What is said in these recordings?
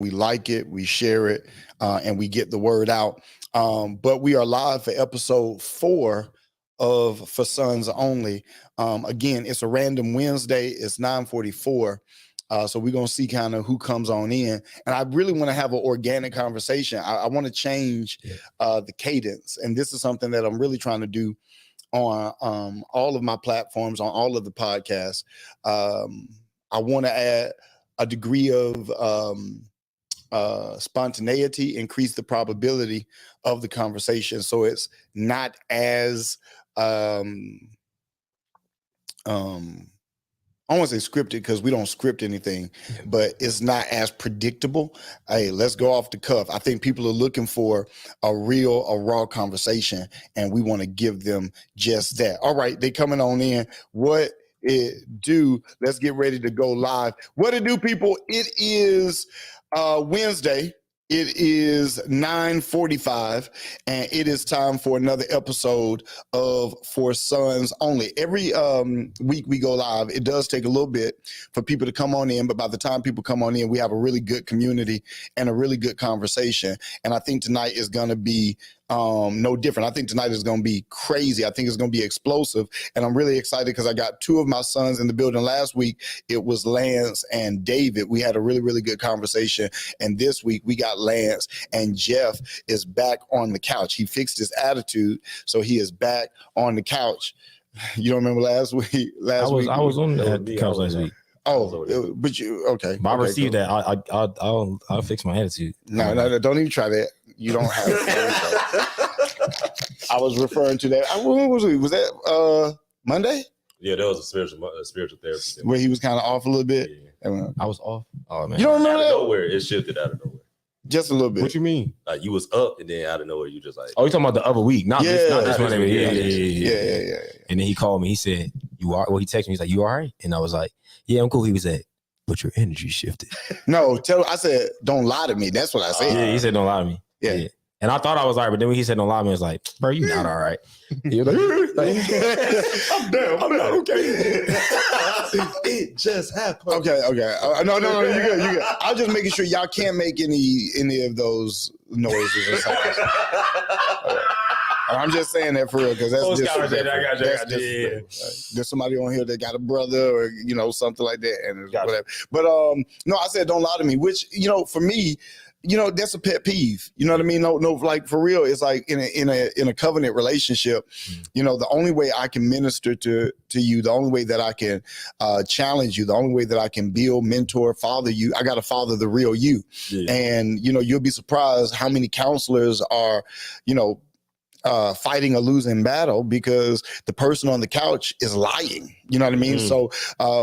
we like it, we share it, and we get the word out. But we are live for episode 4 of For Sons Only. Again, it's a random Wednesday. It's 9:44. So we're going to see kind of who comes on in. And I really want to have an organic conversation. I want to change the cadence. And this is something that I'm really trying to do on all of my platforms, on all of the podcasts. I want to add a degree of spontaneity, increase the probability of the conversation. So it's not as I don't want to say scripted because we don't script anything, but it's not as predictable. Hey, let's go off the cuff. I think people are looking for a raw conversation, and we want to give them just that. All right, they coming on in. What it do? Let's get ready to go live. What it do, people? It is Wednesday. It is 9:45, and it is time for another episode of For Sons Only. Every week we go live. It does take a little bit for people to come on in, but by the time people come on in, we have a really good community and a really good conversation. And I think tonight is going to be no different. I think tonight is going to be crazy. I think it's going to be explosive. And I'm really excited because I got 2 of my sons in the building last week. It was Lance and David. We had a really, really good conversation. And this week we got Lance, and Jeff is back on the couch. He fixed his attitude, so he is back on the couch. You don't remember last week? I was on the couch last week. Oh, but you okay? But I received that. I'll fix my attitude. No, don't even try that. You don't have it. I was referring to that. When was it? Was that Monday? Yeah, that was a spiritual therapy thing. Where he was kind of off a little bit. Yeah. I was off. Oh man, you don't remember out that? of nowhere. It shifted out of nowhere. Just a little bit. What you mean? Like you was up, and then out of nowhere, you just like. Oh, you talking about the other week? Not this Monday. Yeah. And then he called me. He said, "You are." Well, he texted me. He's like, "You all right?" And I was like, "Yeah, I'm cool." He was like, "But your energy shifted." No, I said, "Don't lie to me." That's what I said. Yeah, he said, "Don't lie to me." Yeah. And I thought I was all right, but then when he said don't lie to me, I was like, bro, you not all right. He was like, I'm not okay. It just happened. Okay. No, you good. I was just making sure y'all can't make any of those noises or something. I'm just saying that for real because that's disrespectful. I got you. There's somebody on here that got a brother or something like that, and whatever. But no, I said don't lie to me, which for me. That's a pet peeve. You know what I mean? No, like for real, it's like in a covenant relationship, the only way I can minister to you, the only way that I can challenge you, the only way that I can build, mentor, father you, I got to father the real you. Yeah. And, you'll be surprised how many counselors are, fighting a losing battle because the person on the couch is lying. You know what I mean? So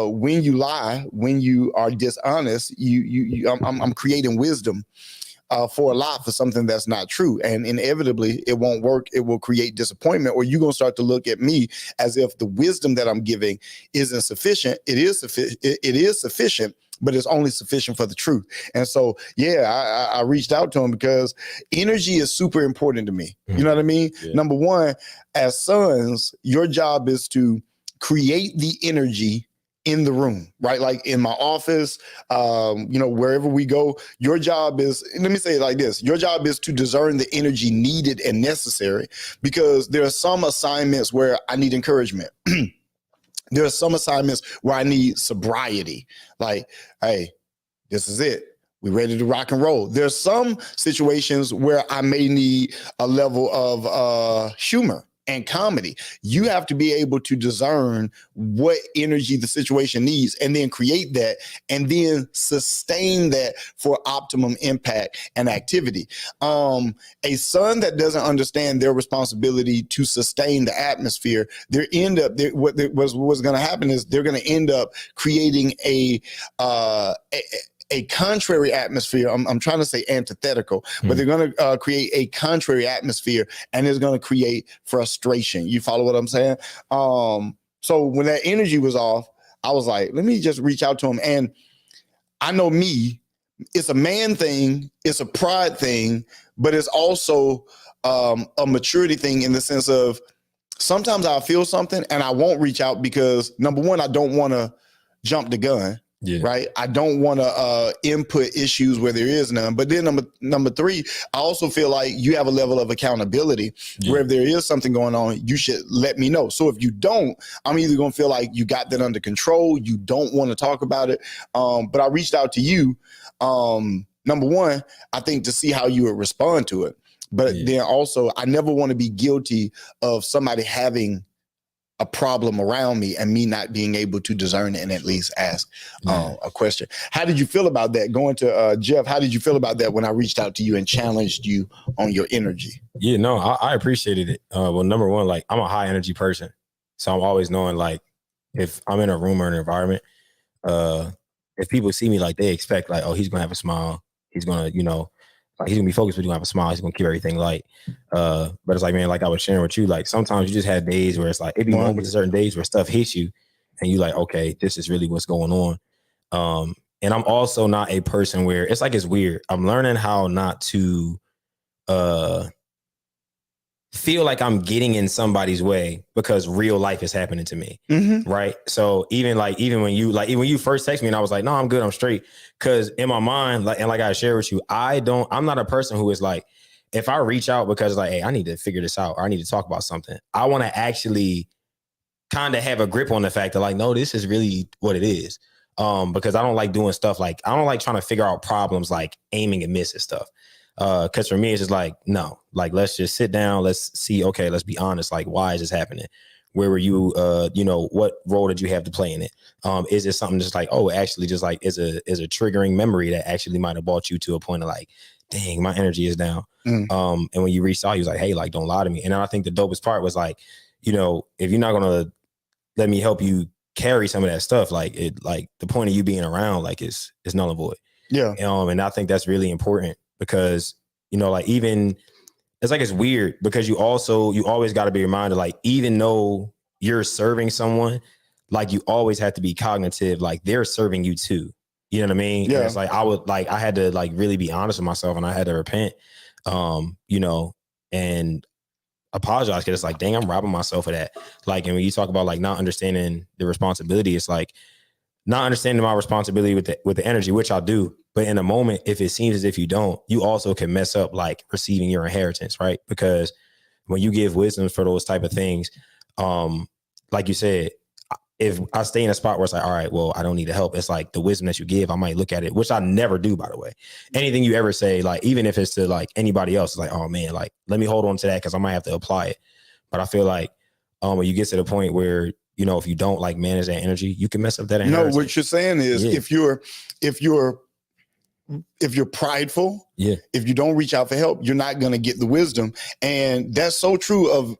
when you lie, when you are dishonest, I'm creating wisdom for a lie for something that's not true. And inevitably it won't work. It will create disappointment, or you're going to start to look at me as if the wisdom that I'm giving isn't sufficient. It is sufficient, but it's only sufficient for the truth. And so, I reached out to him because energy is super important to me. You know what I mean? Yeah. Number one, as sons, your job is to create the energy in the room, right? Like in my office, wherever we go, your job is, let me say it like this. Your job is to discern the energy needed and necessary, because there are some assignments where I need encouragement. There are some assignments where I need sobriety. Like, hey, this is it. We're ready to rock and roll. There's some situations where I may need a level of humor and comedy. You have to be able to discern what energy the situation needs and then create that and then sustain that for optimum impact and activity. A son that doesn't understand their responsibility to sustain the atmosphere, what's going to happen is they're going to end up creating a contrary atmosphere. I'm trying to say antithetical, but they're going to create a contrary atmosphere, and it's going to create frustration. You follow what I'm saying? So when that energy was off, I was like, let me just reach out to him. And I know me, it's a man thing, it's a pride thing, but it's also a maturity thing in the sense of sometimes I'll feel something and I won't reach out because, number one, I don't want to jump the gun. Yeah. Right. I don't want to input issues where there is none. But then number three, I also feel like you have a level of accountability where if there is something going on, you should let me know. So if you don't, I'm either going to feel like you got that under control. You don't want to talk about it. But I reached out to you. Number one, I think to see how you would respond to it. But then also, I never want to be guilty of somebody having a problem around me and me not being able to discern it and at least ask a question. How did you feel about that? Going to Jeff, how did you feel about that when I reached out to you and challenged you on your energy? Yeah, no, I appreciated it. Well, number one, like I'm a high energy person. So I'm always knowing like if I'm in a room or an environment, if people see me, like they expect like, oh, he's going to have a smile. He's going to, like he's gonna be focused, but he's gonna have a smile. He's gonna keep everything light. But it's like, man, like I was sharing with you, like sometimes you just have days where it's like it'd be moments, certain days where stuff hits you, and you like, okay, this is really what's going on. And I'm also not a person where it's like it's weird. I'm learning how not to feel like I'm getting in somebody's way because real life is happening to me. Mm-hmm. Right. So even when you first text me and I was like, no, I'm good, I'm straight. Cause in my mind, like I shared with you, I'm not a person who is like, if I reach out because like, hey, I need to figure this out or I need to talk about something, I want to actually kind of have a grip on the fact that like, no, this is really what it is. Because I don't like doing stuff like, I don't like trying to figure out problems like aiming and missing stuff. Because for me, it's just like, no, like, let's just sit down. Let's see. Okay, let's be honest. Like, why is this happening? Where were you? What role did you have to play in it? Is it something just like, oh, actually just like is a triggering memory that actually might have brought you to a point of like, dang, my energy is down. And when you reached out, he was like, hey, like, don't lie to me. And then I think the dopest part was like, if you're not going to let me help you carry some of that stuff, like the point of you being around, like is null and void. Yeah. And I think that's really important. Because, like even it's like it's weird because you always got to be reminded, like, even though you're serving someone, like you always have to be cognitive, like they're serving you too. You know what I mean? Yeah. And it's like I had to like really be honest with myself and I had to repent, and apologize because it's like, dang, I'm robbing myself of that. Like, and when you talk about like not understanding the responsibility, it's like not understanding my responsibility with the energy, which I do. But in a moment, if it seems as if you don't, you also can mess up like receiving your inheritance, right? Because when you give wisdom for those type of things, like you said, if I stay in a spot where it's like, all right, well, I don't need the help. It's like the wisdom that you give, I might look at it, which I never do, by the way. Anything you ever say, like, even if it's to like anybody else, it's like, oh man, like, let me hold on to that because I might have to apply it. But I feel like when you get to the point where, if you don't like manage that energy, you can mess up that inheritance. No, what you're saying is if you're prideful, if you don't reach out for help, you're not going to get the wisdom. And that's so true of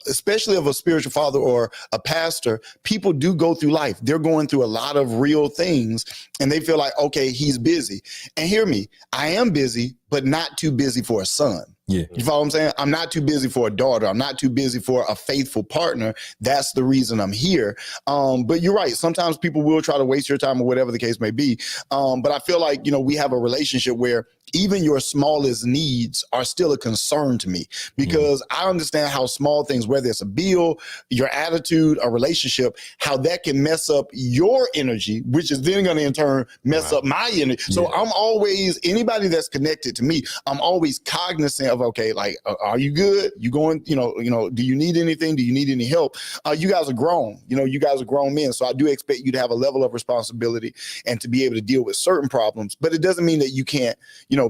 especially of a spiritual father or a pastor. People do go through life. They're going through a lot of real things and they feel like, okay, he's busy. And hear me, I am busy, but not too busy for a son. Yeah. You follow what I'm saying? I'm not too busy for a daughter. I'm not too busy for a faithful partner. That's the reason I'm here. But you're right. Sometimes people will try to waste your time or whatever the case may be. But I feel like, we have a relationship where even your smallest needs are still a concern to me because I understand how small things, whether it's a bill, your attitude, a relationship, how that can mess up your energy, which is then going to in turn mess up my energy. So I'm always, anybody that's connected to me, I'm always cognizant of, okay, like, are you good? You going, do you need anything? Do you need any help? You guys are grown, you guys are grown men. So I do expect you to have a level of responsibility and to be able to deal with certain problems, but it doesn't mean that you can't,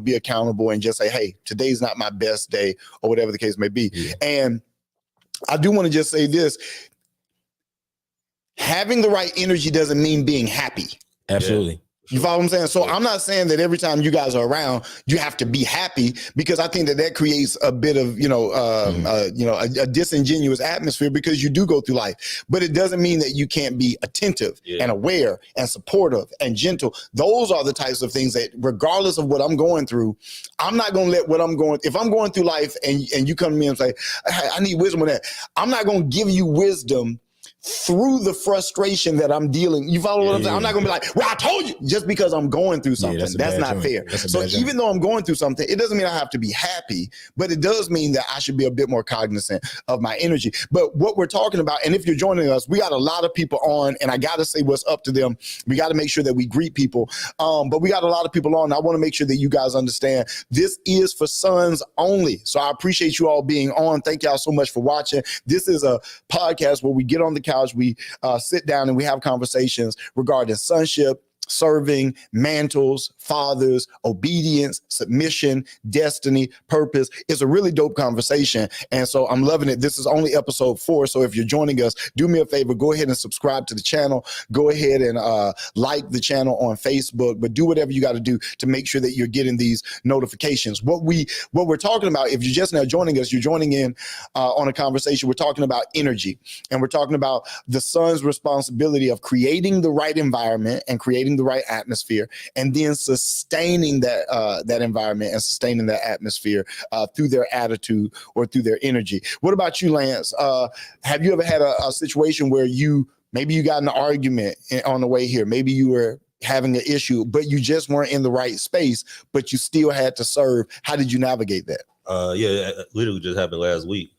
be accountable and just say, hey, today's not my best day or whatever the case may be. And I do want to just say this, having the right energy doesn't mean being happy. Absolutely. You follow what I'm saying? So I'm not saying that every time you guys are around, you have to be happy because I think that creates a bit of, a disingenuous atmosphere because you do go through life, but it doesn't mean that you can't be attentive and aware and supportive and gentle. Those are the types of things that regardless of what I'm going through, I'm not going to let if I'm going through life and you come to me and say, hey, I need wisdom on that. I'm not going to give you wisdom through the frustration that I'm dealing. You follow what I'm saying? I'm not going to be like, well, I told you, just because I'm going through something. That's not fair. So even though I'm going through something, it doesn't mean I have to be happy, but it does mean that I should be a bit more cognizant of my energy. But what we're talking about, and if you're joining us, we got a lot of people on, and I got to say what's up to them. We got to make sure that we greet people. But we got a lot of people on. I want to make sure that you guys understand this is for sons only. So I appreciate you all being on. Thank y'all so much for watching. This is a podcast where we get on the couch, we sit down, and we have conversations regarding sonship, serving, mantles, fathers, obedience, submission, destiny, purpose. It's a really dope conversation. And so I'm loving it. This is only episode 4. So if you're joining us, do me a favor, go ahead and subscribe to the channel. Go ahead and like the channel on Facebook, but do whatever you got to do to make sure that you're getting these notifications. What we're talking about, if you're just now joining us, you're joining in on a conversation. We're talking about energy, and we're talking about the son's responsibility of creating the right environment and creating the right atmosphere, and then sustaining that environment and sustaining that atmosphere through their attitude or through their energy. What about you, Lance? Have you ever had a situation where maybe you got in an argument on the way here? Maybe you were having an issue, but you just weren't in the right space, but you still had to serve. How did you navigate that? Yeah, it literally just happened last week.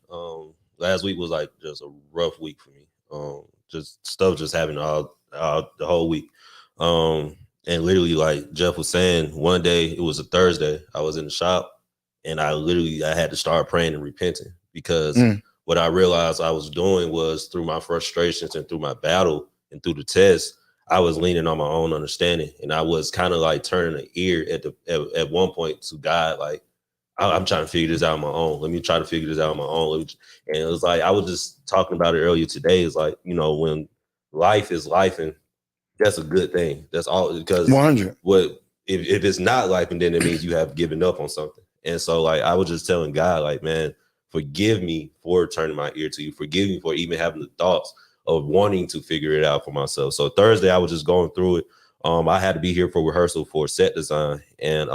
Last week was like just a rough week for me. Just stuff just happened all the whole week. And literally, like Jeff was saying, one day, it was a Thursday, I was in the shop, and I had to start praying and repenting, because what I realized I was doing was, through my frustrations and through my battle and through the test, I was leaning on my own understanding, and I was kind of like turning an ear at one point to God, like, I'm trying to figure this out on my own. Let me try to figure this out on my own. And it was like, I was just talking about it earlier today. It's like, when life is life, and that's a good thing. That's all, because 100. If it's not life, and then it means you have given up on something. And so, like, I was just telling God, like, man, forgive me for turning my ear to you. Forgive me for even having the thoughts of wanting to figure it out for myself. So Thursday, I was just going through it. I had to be here for rehearsal for set design, and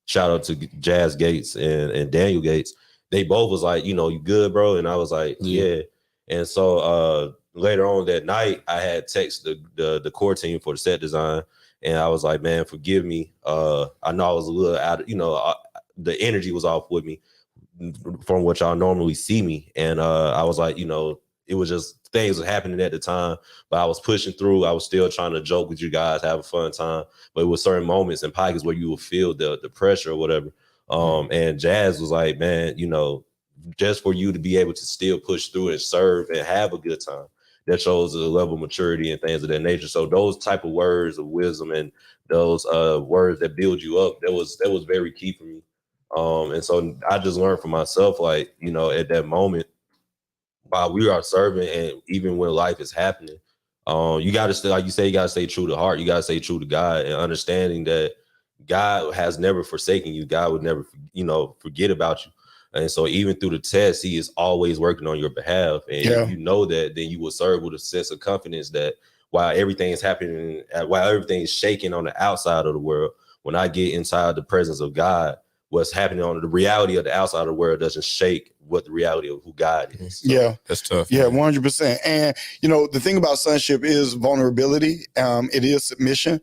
shout out to Jazz Gates and Daniel Gates. They both was like, you good, bro? And I was like, yeah. And so later on that night, I had texted the core team for the set design, and I was like, man, forgive me. I know I was a little out of, the energy was off with me from what y'all normally see me. And I was like, it was just things were happening at the time, but I was pushing through. I was still trying to joke with you guys, have a fun time. But it was certain moments and pockets where you would feel the pressure or whatever. And Jazz was like, man, just for you to be able to still push through and serve and have a good time, that shows a level of maturity and things of that nature. So those type of words of wisdom and those words that build you up, that was very key for me. And so I just learned for myself, like, at that moment, while we are serving, and even when life is happening, you got to stay, like you say, you got to stay true to heart. You got to stay true to God, and understanding that God has never forsaken you. God would never, forget about you. And so even through the test, he is always working on your behalf. And if you know that, then you will serve with a sense of confidence that while everything is happening, while everything is shaking on the outside of the world, when I get inside the presence of God, what's happening on the reality of the outside of the world doesn't shake what the reality of who God is. So, that's tough. Yeah, 100%. And the thing about sonship is vulnerability. It is submission.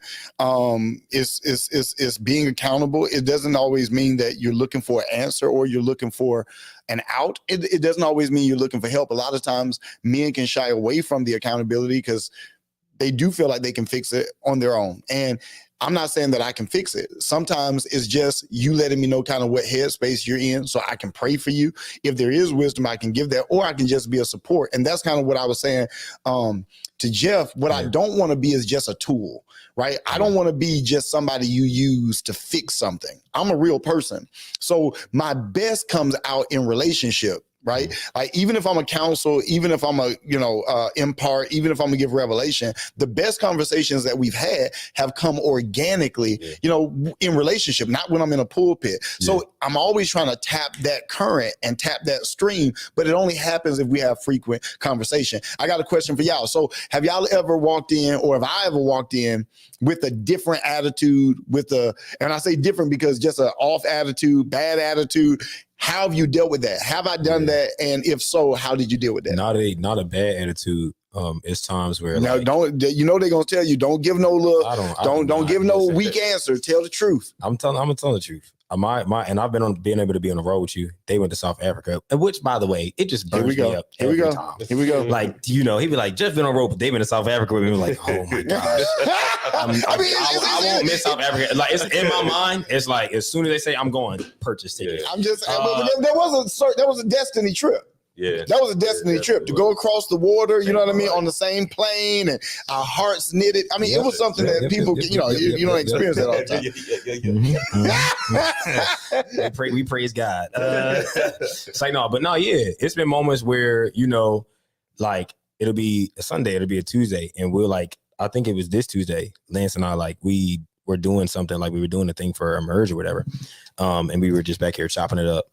It's being accountable. It doesn't always mean that you're looking for an answer or you're looking for an out. It doesn't always mean you're looking for help. A lot of times men can shy away from the accountability because they do feel like they can fix it on their own. And I'm not saying that I can fix it. Sometimes it's just you letting me know kind of what headspace you're in so I can pray for you. If there is wisdom, I can give that, or I can just be a support. And that's kind of what I was saying to Jeff. What I don't want to be is just a tool, right? I don't want to be just somebody you use to fix something. I'm a real person. So my best comes out in relationship. Right. Like, even if I'm a counsel, even if I'm a, impart, even if I'm gonna give revelation, the best conversations that we've had have come organically, in relationship, not when I'm in a pulpit. So I'm always trying to tap that current and tap that stream, but it only happens if we have frequent conversation. I got a question for y'all. So have y'all ever walked in, or have I ever walked in with a different attitude, and I say different because just an off attitude, bad attitude? How have you dealt with that? Have I done that? And if so, how did you deal with that? Not a bad attitude. It's times where now like, don't they're gonna tell you don't give no little don't give no weak answer. Tell the truth. I'm gonna tell the truth. And I've been able to be on the road with you. They went to South Africa, which by the way, it just burns me up every time. Here we go. Like, he'd be like, just been on the road, but they've been to South Africa with me. Like, oh my gosh. I won't miss South Africa. Like, it's in my mind. It's like as soon as they say I'm going, purchase ticket. I'm just there was a destiny trip. Yeah, that was a destiny trip to go across the water. You know what I mean? On the same plane, and our hearts knitted. I mean, it was something that people, you don't experience that all the time. We praise God. It's like no, but no, yeah. It's been moments where like it'll be a Sunday, it'll be a Tuesday, and we're like, I think it was this Tuesday, Lance and I, like we were doing something, like we were doing a thing for a merge or whatever, and we were just back here chopping it up.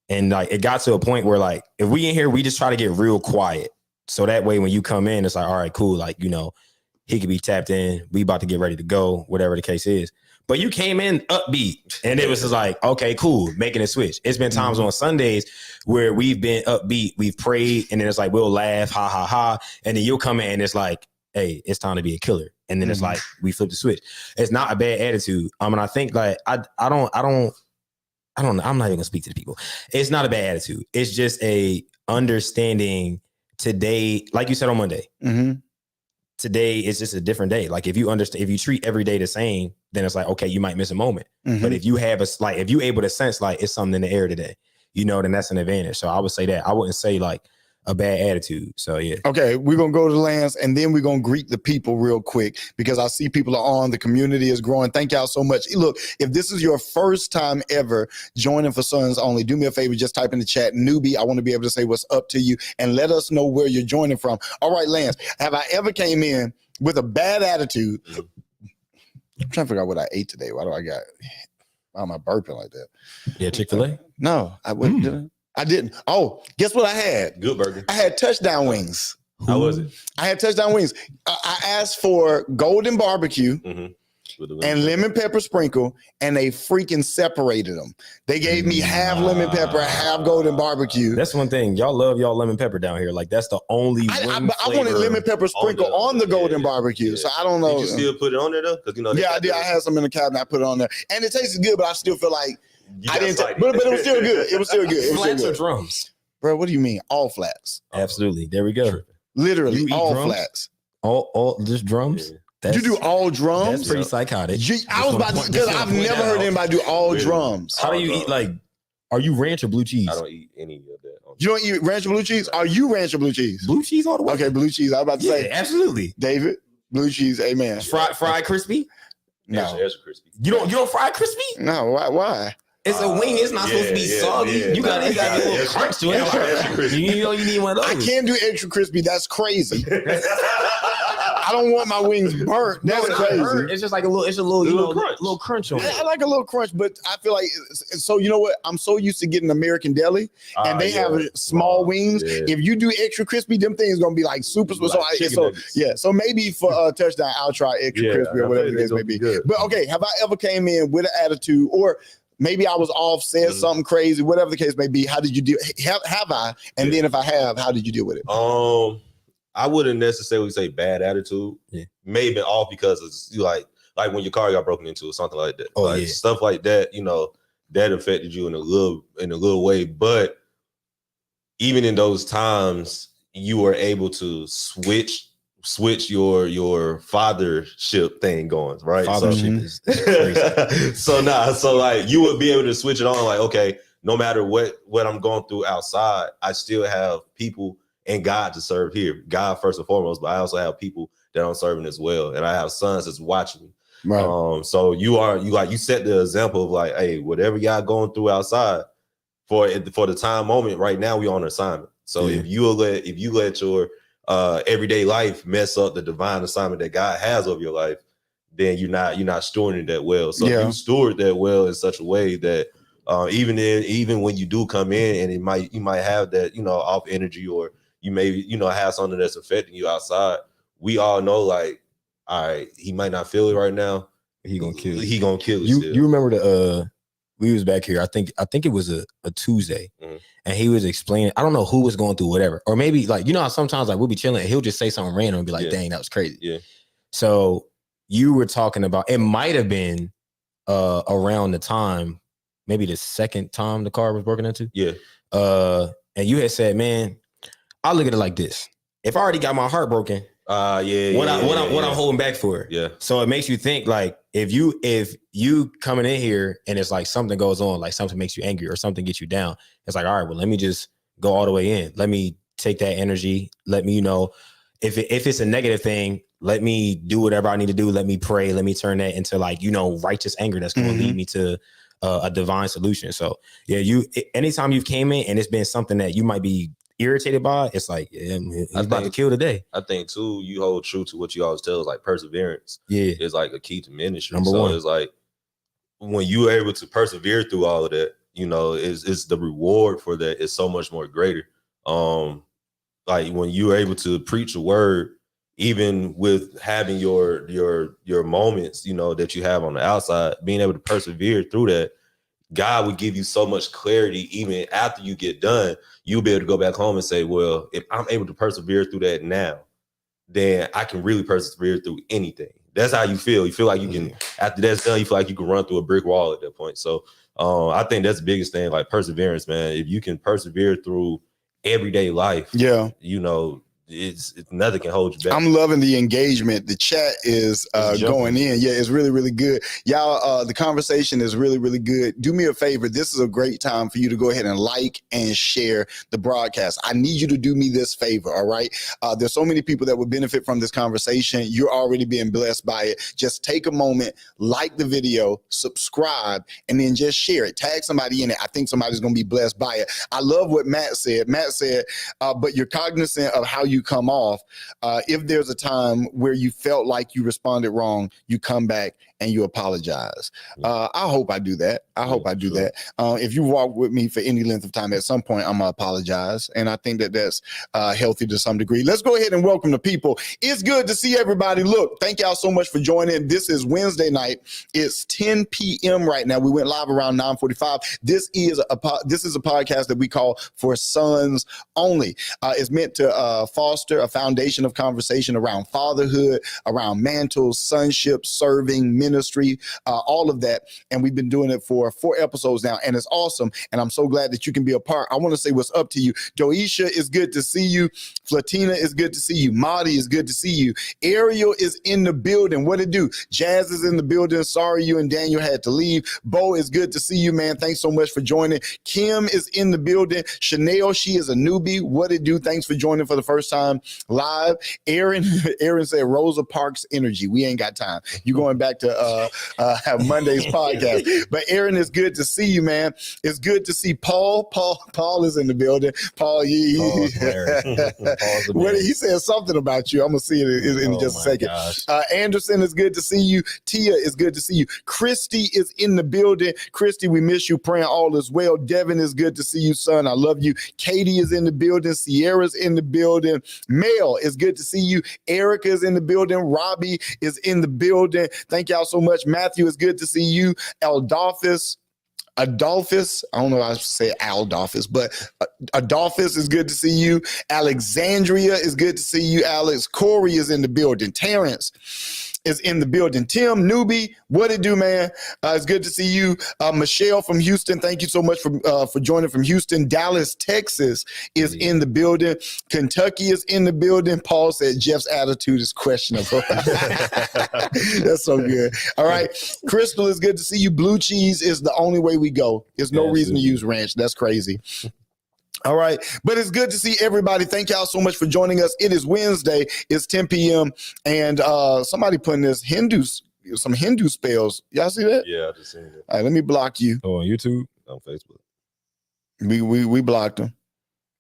And like it got to a point where like if we in here, we just try to get real quiet. So that way when you come in, it's like, all right, cool. Like, he could be tapped in. We about to get ready to go, whatever the case is. But you came in upbeat and it was just like, okay, cool, making a switch. It's been times on Sundays where we've been upbeat, we've prayed, and then it's like, we'll laugh, ha, ha, ha. And then you'll come in and it's like, hey, it's time to be a killer. And then it's like, we flip the switch. It's not a bad attitude. And I think like, I'm not even gonna speak to the people. It's not a bad attitude. It's just a understanding today, like you said on Monday. Mm-hmm. Today is just a different day. Like if you treat every day the same, then it's like, okay, you might miss a moment. Mm-hmm. But if you if you able to sense like it's something in the air today, then that's an advantage. So I would say that. I wouldn't say like a bad attitude. So yeah. Okay, we're gonna go to Lance and then we're gonna greet the people real quick because I see people are on. The community is growing. Thank y'all so much. Look, if this is your first time ever joining for Sons Only, do me a favor, just type in the chat newbie. I want to be able to say what's up to you and let us know where you're joining from. All right, Lance, have I ever came in with a bad attitude? I'm trying to figure out what I ate today. Why am I burping like that? Yeah, Chick-fil-A? No, I wouldn't. I didn't. Oh, guess what I had? Good burger. I had touchdown wings. How was it? I had touchdown wings. I asked for golden barbecue and lemon pepper sprinkle, and they freaking separated them. They gave me half lemon pepper, half golden barbecue. That's one thing. Y'all love y'all lemon pepper down here. Like that's the only I wanted lemon pepper sprinkle on the golden barbecue. Yeah. So I don't know. Did you still put it on there though? Yeah, I did. I had some in the cabinet. I put it on there, and it tasted good. But I still feel like I didn't. But it was still good. It was still good. Flats or drums, bro? What do you mean? All flats? Absolutely. There we go. Literally all drums? Flats. All just drums. Yeah. You do all drums? That's pretty psychotic. I was about to, because I've never heard anybody do all drums. How do you eat? Like, are you ranch or blue cheese? I don't eat any of that. You don't eat ranch or blue cheese? Are you ranch or blue cheese? Blue cheese all the way. Okay, blue cheese. I was about to say, absolutely. David, blue cheese. Amen. Fried crispy? No, extra crispy. You don't fry crispy? No. Why? It's a wing. It's not supposed to be soggy. You got a little crunch to it. You need one of those. I can't do extra crispy. That's crazy. I don't want my wings burnt. That's crazy. It's just like a little crunch on it. I like a little crunch, but I feel like so. You know what? I'm so used to getting American Deli, and they have small wings. Yeah. If you do extra crispy, them things gonna be like super. So maybe for touchdown, I'll try extra crispy or whatever it is may be. But okay, have I ever came in with an attitude or? Maybe I was off, said something crazy, whatever the case may be. How did you deal? Have I? And then if I have, how did you deal with it? I wouldn't necessarily say bad attitude. Yeah. Maybe off because it's like when your car got broken into or something like that. Stuff like that, that affected you in a little way. But even in those times, you were able to switch your fathership thing going, right? Fathership is crazy. So like you would be able to switch it on, like, okay, no matter what I'm going through outside, I still have people and God to serve here. God first and foremost, but I also have people that I'm serving as well. And I have sons that's watching me. Right. So you set the example of like, hey, whatever y'all going through outside for the time moment, right now we on assignment. So if you let your everyday life mess up the divine assignment that God has over your life, then you're not stewarding that well. So if you steward that well in such a way that even when you do come in and you might have that off energy, or you may have something that's affecting you outside, we all know like, all right, he might not feel it right now, he gonna kill you. You remember was back here. I think it was a Tuesday, and he was explaining. I don't know who was going through whatever, or maybe like how sometimes like we'll be chilling, and he'll just say something random and be like, "Dang, that was crazy." Yeah. So you were talking about it might have been around the time, maybe the second time the car was broken into. Yeah. And you had said, "Man, I look at it like this: if I already got my heart broken, what I'm holding back for?" Yeah. So it makes you think like if you coming in here and it's like something goes on, like something makes you angry or something gets you down, it's like, all right, well, let me just go all the way in. Let me take that energy. Let me, if it's a negative thing, let me do whatever I need to do. Let me pray. Let me turn that into like, righteous anger that's going to lead me to a divine solution. So yeah, anytime you've came in and it's been something that you might be irritated by, it's like, he's about to kill today. I think too, you hold true to what you always tell us, like perseverance is like a key to ministry. Number one. It's like when you're able to persevere through all of that, it's the reward for that is so much more greater. Like when you're able to preach a word, even with having your moments, that you have on the outside, being able to persevere through that, God would give you so much clarity. Even after you get done, you'll be able to go back home and say, well, if I'm able to persevere through that now, then I can really persevere through anything. That's how you feel. You feel like you can, after that's done, you feel like you can run through a brick wall at that point. So I think that's the biggest thing, like perseverance, man. If you can persevere through everyday life, it's nothing can hold you back. I'm loving the engagement. The chat is going in. Yeah, it's really, really good. Y'all, the conversation is really, really good. Do me a favor. This is a great time for you to go ahead and like and share the broadcast. I need you to do me this favor, all right? There's so many people that would benefit from this conversation. You're already being blessed by it. Just take a moment, like the video, subscribe, and then just share it. Tag somebody in it. I think somebody's going to be blessed by it. I love what Matt said. Matt said, but you're cognizant of how you come off. If there's a time where you felt like you responded wrong, you come back and you apologize. I hope I do that. I hope I do that. If you walk with me for any length of time, at some point, I'm going to apologize. And I think that that's healthy to some degree. Let's go ahead and welcome the people. It's good to see everybody. Look, thank y'all so much for joining. This is Wednesday night. It's 10 p.m. right now. We went live around 9:45. This is a podcast that we call For Sons Only. It's meant to foster a foundation of conversation around fatherhood, around mantles, sonship, serving, ministry, all of that. And we've been doing it for 4 episodes now, and it's awesome. And I'm so glad that you can be a part. I want to say what's up to you. Doisha, is good to see you. Flatina, is good to see you. Madi, is good to see you. Ariel is in the building. What it do? Jazz is in the building. Sorry you and Daniel had to leave. Bo, is good to see you, man. Thanks so much for joining. Kim is in the building. Chanel, she is a newbie. What it do? Thanks for joining for the first time live. Aaron said Rosa Parks energy. We ain't got time. You going back to Monday's podcast. But Aaron, is good to see you, man. It's good to see Paul. Paul is in the building. Paul, what he said something about you. I'm gonna see it in just a second. Anderson, is good to see you. Tia, is good to see you. Christy is in the building. Christy, we miss you. Praying all is well. Devin, is good to see you, son. I love you. Katie is in the building. Sierra's in the building. Mel, is good to see you. Erica is in the building. Robbie is in the building. Thank y'all so much. Matthew, is good to see you. Adolphus, I don't know how to say Adolphus, but Adolphus, is good to see you. Alexandria, is good to see you. Alex, Corey is in the building. Terrence is in the building. Tim, newbie, what it do, man? It's good to see you. Michelle from Houston, thank you so much for joining from Houston. Dallas, Texas is in the building. Kentucky is in the building. Paul said Jeff's attitude is questionable. That's so good. All right. Crystal, is good to see you. Blue cheese is the only way we go. There's no reason to use ranch. That's crazy. All right. But it's good to see everybody. Thank y'all so much for joining us. It is Wednesday. It's 10 p.m. And somebody putting some Hindu spells. Y'all see that? Yeah, I just seen it. All right, let me block you. Oh, on YouTube? On Facebook. We blocked them.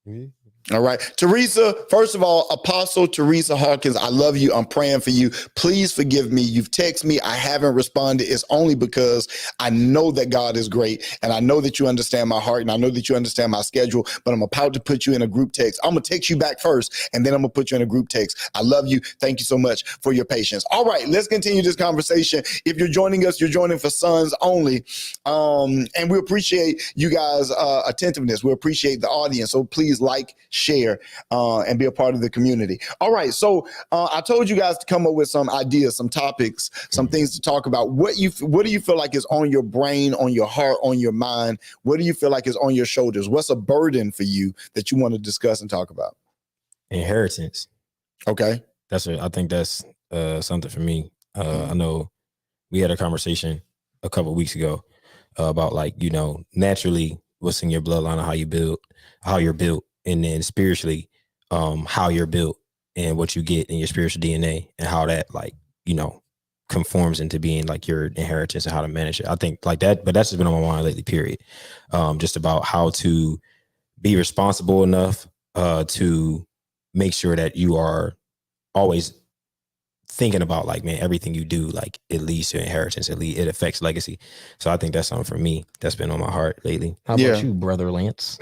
Yeah. All right. Teresa, first of all, Apostle Teresa Hawkins, I love you. I'm praying for you. Please forgive me. You've texted me. I haven't responded. It's only because I know that God is great and I know that you understand my heart and I know that you understand my schedule, but I'm about to put you in a group text. I'm going to text you back first and then I'm going to put you in a group text. I love you. Thank you so much for your patience. All right. Let's continue this conversation. If you're joining us, you're joining for Sons Only. And we appreciate you guys' attentiveness. We appreciate the audience. So please like, share, and be a part of the community. All right. So I told you guys to come up with some ideas, some topics, some things to talk about. What do you feel like is on your brain, on your heart, on your mind? What do you feel like is on your shoulders? What's a burden for you that you want to discuss and talk about? Inheritance. Okay. I think that's something for me. I know we had a conversation a couple of weeks ago about, like, you know, naturally what's in your bloodline and how you're built, and then spiritually, how you're built and what you get in your spiritual DNA and how that, like, you know, conforms into being like your inheritance and how to manage it. I think like that, but that's just been on my mind lately, period. Just about how to be responsible enough to make sure that you are always thinking about, like, man, everything you do, like, it leads to inheritance. It affects legacy. So I think that's something for me that's been on my heart lately. How about you, Brother Lance?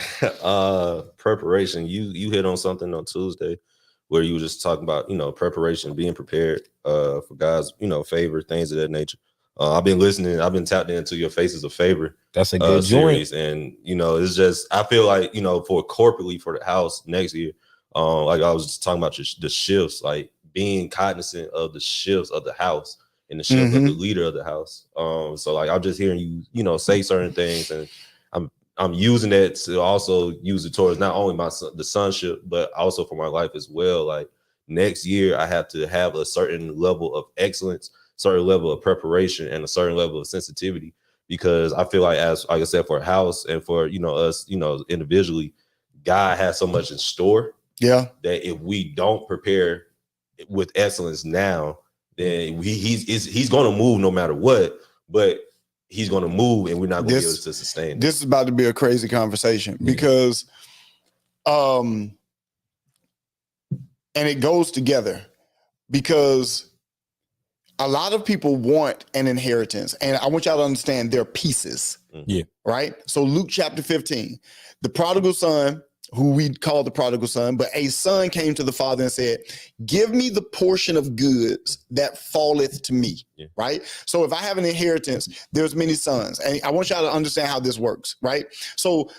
Preparation. You hit on something on Tuesday where you were just talking about, you know, preparation, being prepared for God's, you know, favor, things of that nature. I've been listening. I've been tapped into your Faces of Favor. That's a good series, joint. and you know, it's just, I feel like, you know, for corporately for the house next year, like I was just talking about the shifts, like being cognizant of the shifts of the house and the shift of the leader of the house. So like I'm just hearing you, you know, say certain things, and I'm using that to also use it towards not only the sonship, but also for my life as well. Like next year, I have to have a certain level of excellence, certain level of preparation, and a certain level of sensitivity, because I feel like, as like I said, for a house and for, you know, us, you know, individually, God has so much in store. Yeah. That if we don't prepare with excellence now, then he's going to move no matter what. But he's going to move, and we're not going to be able to sustain it. This is about to be a crazy conversation because, and it goes together, because a lot of people want an inheritance, and I want y'all to understand they're pieces. Yeah. Right. So Luke chapter 15, the prodigal son, who we call the prodigal son, but a son came to the father and said, give me the portion of goods that falleth to me. Yeah. Right. So if I have an inheritance, there's many sons, and I want y'all to understand how this works. Right. So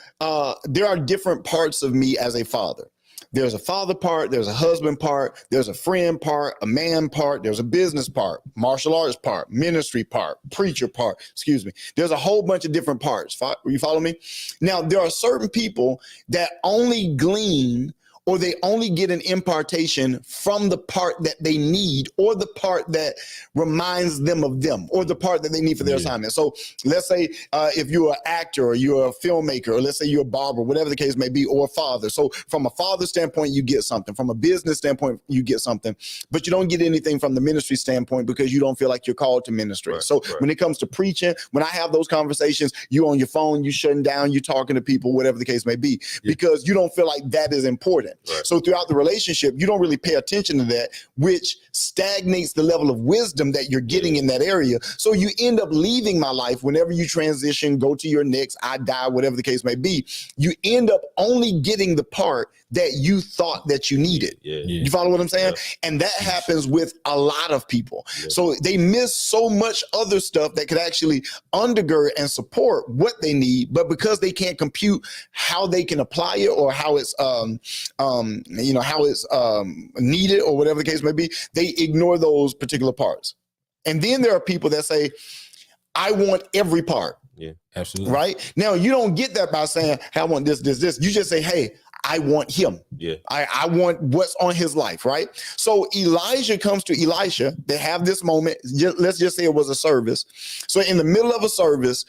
there are different parts of me as a father. There's a father part, there's a husband part, there's a friend part, a man part, there's a business part, martial arts part, ministry part, preacher part, excuse me. There's a whole bunch of different parts. You follow me? Now, there are certain people that only glean, or they only get an impartation from the part that they need, or the part that reminds them of them, or the part that they need for their assignment. So let's say if you're an actor, or you're a filmmaker, or let's say you're a barber, whatever the case may be, or a father. So from a father standpoint, you get something. From a business standpoint, you get something, but you don't get anything from the ministry standpoint because you don't feel like you're called to ministry. Right, so when it comes to preaching, when I have those conversations, you on your phone, you shutting down, you talking to people, whatever the case may be, because you don't feel like that is important. Right. So throughout the relationship, you don't really pay attention to that, which stagnates the level of wisdom that you're getting in that area. So you end up leaving my life whenever you transition, go to your next, I die, whatever the case may be. You end up only getting the part that you thought that you needed. You follow what I'm saying? And that happens with a lot of people. So they miss so much other stuff that could actually undergird and support what they need, but because they can't compute how they can apply it, or how it's how it's needed, or whatever the case may be, they ignore those particular parts. And then there are people that say, I want every part. Yeah, absolutely. Right? Now, you don't get that by saying, hey, I want this. You just say, hey, I want him. Yeah. I want what's on his life, right? So Elijah comes to Elisha. They have this moment. Let's just say it was a service. So in the middle of a service,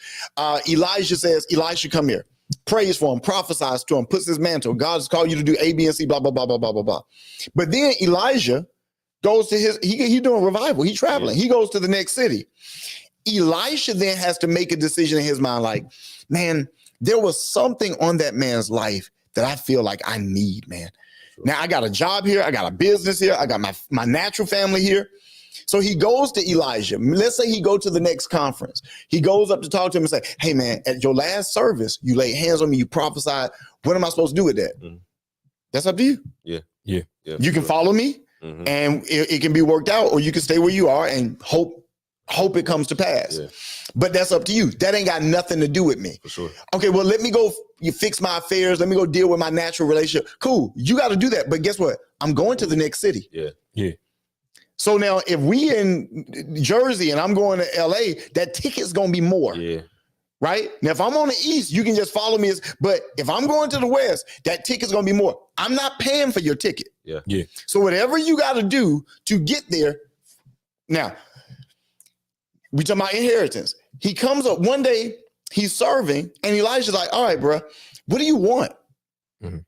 Elijah says, Elisha, come here. Prays for him, prophesies to him, puts his mantle. God has called you to do A, B, and C, blah, blah, blah, blah, blah, blah, blah. But then Elijah goes to he's doing revival. He's traveling. He goes to the next city. Elisha then has to make a decision in his mind, like, man, there was something on that man's life that I feel like I need, man. Now I got a job here. I got a business here. I got my natural family here. So he goes to Elijah. Let's say he go to the next conference. He goes up to talk to him and say, hey, man, at your last service, you laid hands on me, you prophesied. What am I supposed to do with that? Mm-hmm. That's up to you. Yeah. You can follow me and it can be worked out, or you can stay where you are and hope it comes to pass. Yeah. But that's up to you. That ain't got nothing to do with me. For sure. Okay, well, let me go fix my affairs. Let me go deal with my natural relationship. Cool. You got to do that. But guess what? I'm going to the next city. Yeah. So now if we in Jersey and I'm going to LA, that ticket's going to be more. Yeah. Right? Now, if I'm on the East, you can just follow me. But if I'm going to the West, that ticket's going to be more. I'm not paying for your ticket. Yeah. So whatever you got to do to get there. Now, we talking about inheritance. He comes up one day, he's serving, and Elijah's like, all right, bro, what do you want? Mm-hmm.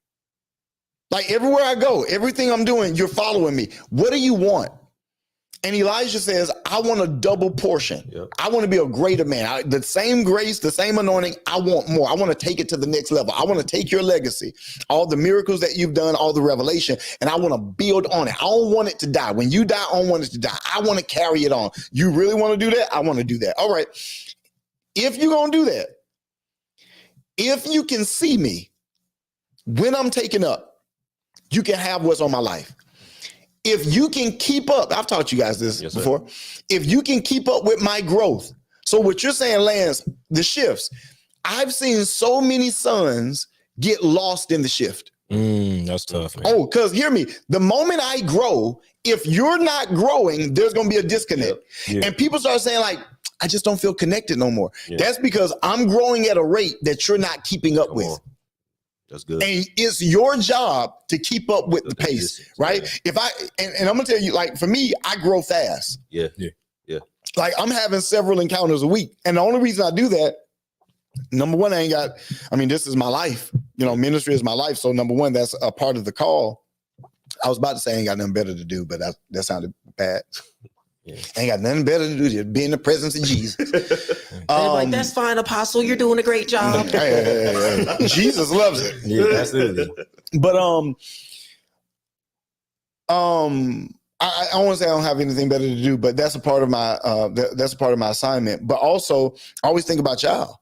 Like everywhere I go, everything I'm doing, you're following me. What do you want? And Elijah says, I want a double portion. Yep. I want to be a greater man. The same grace, the same anointing. I want more. I want to take it to the next level. I want to take your legacy, all the miracles that you've done, all the revelation, and I want to build on it. I don't want it to die. When you die, I don't want it to die. I want to carry it on. You really want to do that? I want to do that. All right. If you're going to do that, if you can see me when I'm taken up, you can have what's on my life. If you can keep up, I've taught you guys this before. If you can keep up with my growth. So what you're saying, Lance, the shifts. I've seen so many sons get lost in the shift. That's tough, man. Oh, because hear me. The moment I grow, if you're not growing, there's going to be a disconnect. Yeah. And people start saying like, I just don't feel connected no more. Yeah. That's because I'm growing at a rate that you're not keeping up with. That's good. And it's your job to keep up with the pace, right? Yeah. If and I'm gonna tell you, like for me, I grow fast. Yeah. Like I'm having several encounters a week. And the only reason I do that, number one, this is my life. Ministry is my life. So number one, that's a part of the call. I was about to say I ain't got nothing better to do, but that sounded bad. Yeah. Ain't got nothing better to do, just be in the presence of Jesus. Like, that's fine, Apostle. You're doing a great job. Hey. Jesus loves it. Yeah, absolutely. But I don't want to say I don't have anything better to do, but that's a part of my assignment. But also, I always think about y'all.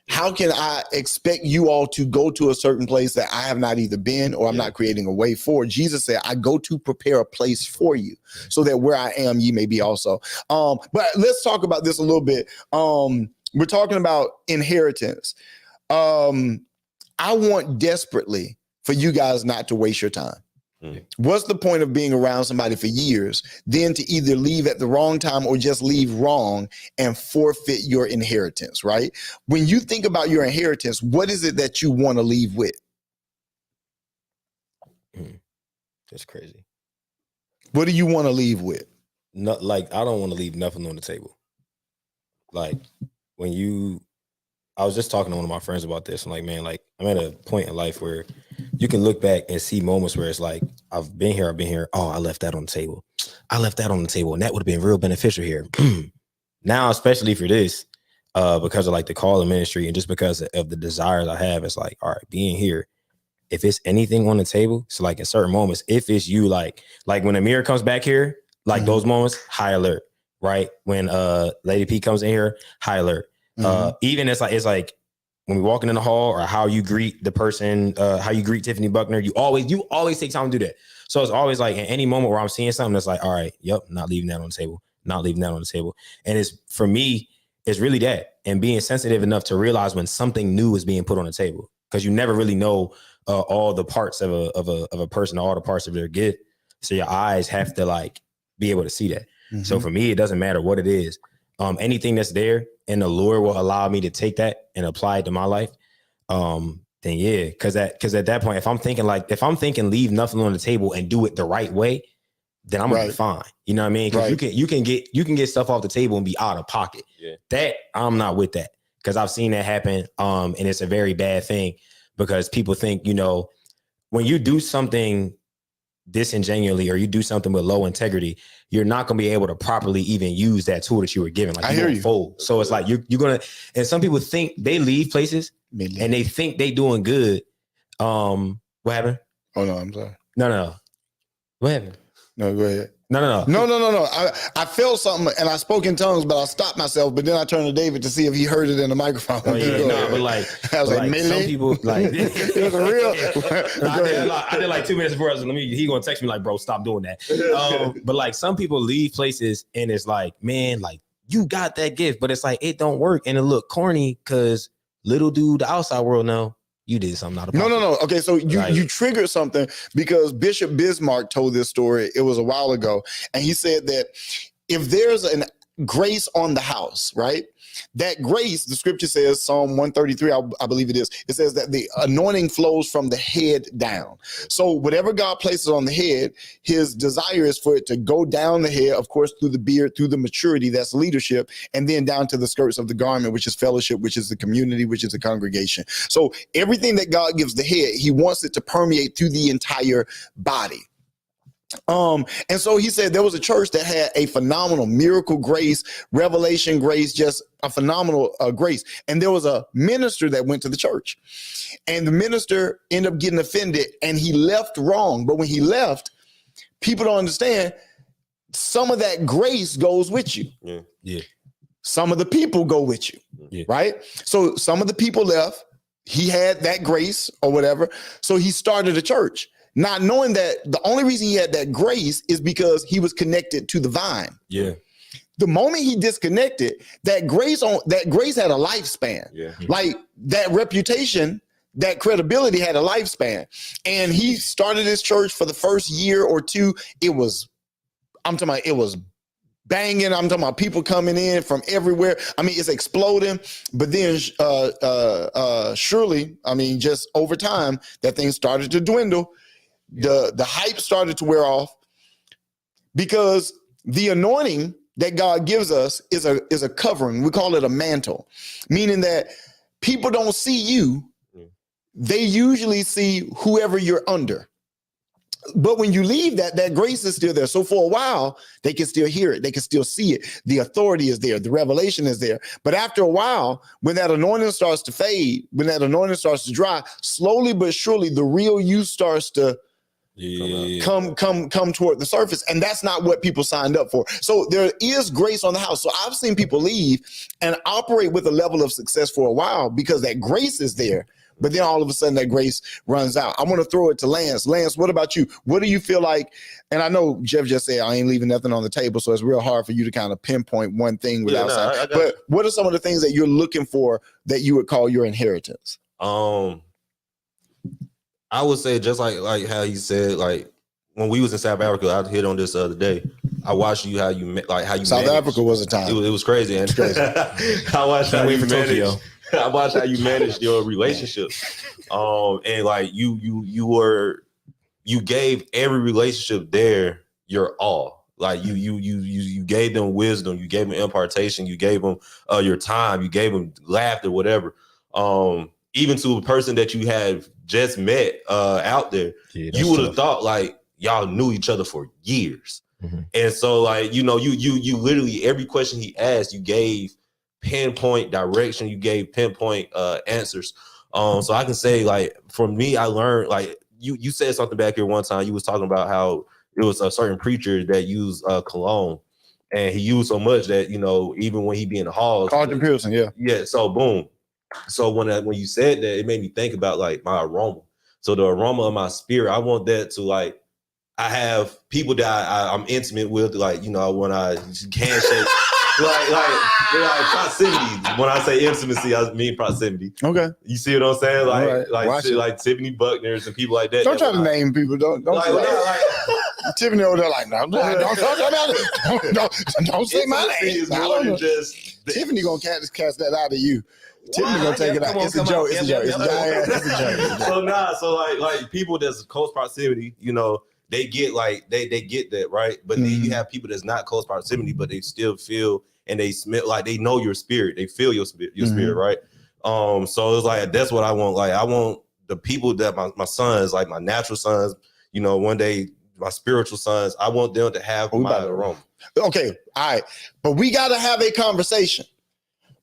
How can I expect you all to go to a certain place that I have not either been or I'm not creating a way for? Jesus said, I go to prepare a place for you so that where I am, ye may be also. But let's talk about this a little bit. We're talking about inheritance. I want desperately for you guys not to waste your time. What's the point of being around somebody for years, then to either leave at the wrong time or just leave wrong and forfeit your inheritance, right? When you think about your inheritance, what is it that you want to leave with? That's crazy. What do you want to leave with? Not like I don't want to leave nothing on the table. Like I was just talking to one of my friends about this. I'm like, man, like I'm at a point in life where you can look back and see moments where it's like, I've been here. Oh, I left that on the table. And that would have been real beneficial here. Now, especially for this, because of like the call of ministry and just because of the desires I have, it's like, all right, being here, if it's anything on the table, so like in certain moments, if it's you, like when Amir comes back here, like those moments, high alert, right? When Lady P comes in here, high alert. Even it's like when we're walking in the hall or how you greet the person, how you greet Tiffany Buckner, you always take time to do that. So it's always like in any moment where I'm seeing something that's like, all right, not leaving that on the table. And it's for me, it's really that, and being sensitive enough to realize when something new is being put on the table, because you never really know all the parts of a person, all the parts of their gift. So your eyes have to like be able to see that. So for me, it doesn't matter what it is. Anything that's there and the Lord will allow me to take that and apply it to my life, then yeah, because at that point, if I'm thinking leave nothing on the table and do it the right way, then I'm gonna be fine. You know what I mean? Because you can get stuff off the table and be out of pocket. Yeah. That I'm not with that, because I've seen that happen, and it's a very bad thing, because people think, when you do something disingenuously or you do something with low integrity, you're not going to be able to properly even use that tool that you were given. Like, I hear you. Fold. So it's like you're going to, and some people think they leave places and they think they doing good, What happened? Oh no, I'm sorry. No. What happened? No, go ahead. No. No. I felt something and I spoke in tongues, but I stopped myself. But then I turned to David to see if he heard it in the microphone. Oh, yeah, no, but like, I was like, some people like it was a real. I did like 2 minutes before. He gonna text me like, bro, stop doing that. But like, some people leave places and it's like, man, like you got that gift, but it's like it don't work and it look corny because little dude, the outside world know you did something out of pocket. No. Okay, so you triggered something because Bishop Bismarck told this story. It was a while ago, and he said that if there's an grace on the house, right? That grace, the scripture says, Psalm 133, I believe it is. It says that the anointing flows from the head down. So whatever God places on the head, his desire is for it to go down the head, of course, through the beard, through the maturity, that's leadership, and then down to the skirts of the garment, which is fellowship, which is the community, which is the congregation. So everything that God gives the head, he wants it to permeate through the entire body. And so he said there was a church that had a phenomenal miracle grace, revelation grace, just a phenomenal grace. And there was a minister that went to the church, and the minister ended up getting offended and he left wrong. But when he left, people don't understand some of that grace goes with you. Yeah. Some of the people go with you, right? So some of the people left, he had that grace or whatever. So he started a church, not knowing that the only reason he had that grace is because he was connected to the vine. Yeah. The moment he disconnected, that grace had a lifespan. Yeah. Like that reputation, that credibility had a lifespan. And he started his church for the first year or two. It was banging. I'm talking about people coming in from everywhere. I mean, it's exploding. But then surely, I mean, just over time, that thing started to dwindle. The hype started to wear off because the anointing that God gives us is a covering. We call it a mantle, meaning that people don't see you. They usually see whoever you're under. But when you leave, that grace is still there. So for a while, they can still hear it. They can still see it. The authority is there. The revelation is there. But after a while, when that anointing starts to fade, when that anointing starts to dry, slowly but surely, the real you starts to come toward the surface. And that's not what people signed up for. So there is grace on the house. So I've seen people leave and operate with a level of success for a while because that grace is there. But then all of a sudden that grace runs out. I want to throw it to Lance. Lance, what about you? What do you feel like? And I know Jeff just said, I ain't leaving nothing on the table. So it's real hard for you to kind of pinpoint one thing without saying. But what are some of the things that you're looking for that you would call your inheritance? I would say just like how you said, like when we was in South Africa, I hit on this the other day. I watched you how you South Africa was a time. It was crazy. And I watched how you managed. I watched how you managed your relationship. And like you gave every relationship there your all. Like you gave them wisdom, you gave them impartation, you gave them your time, you gave them laughter, whatever. Even to a person that you had just met out there, you would have thought like y'all knew each other for years. Mm-hmm. And so like, you literally every question he asked, you gave pinpoint direction, you gave pinpoint answers. So I can say like for me, I learned like you said something back here one time. You was talking about how it was a certain preacher that used cologne, and he used so much that even when he be in the halls, Carlton Pearson, yeah. So boom. So when you said that, it made me think about like my aroma. So the aroma of my spirit, I want that to like I have people that I'm intimate with, like when I handshake. like proximity. When I say intimacy, I mean proximity. Okay. You see what I'm saying? Like Tiffany Buckners and people like that. Don't try to name people. Don't Tiffany over there like, no, don't say my name. Tiffany gonna cast that out of you. Tiffany gonna take it out. It's a joke. It's a joke. So like people that's close proximity, they get they get that, right? But then you have people that's not close proximity, but they still feel and they smell like they know your spirit. They feel your spirit, right? So it's like that's what I want. Like I want the people that my sons, like my natural sons, one day my spiritual sons, I want them to have my aroma. Okay, all right, but we got to have a conversation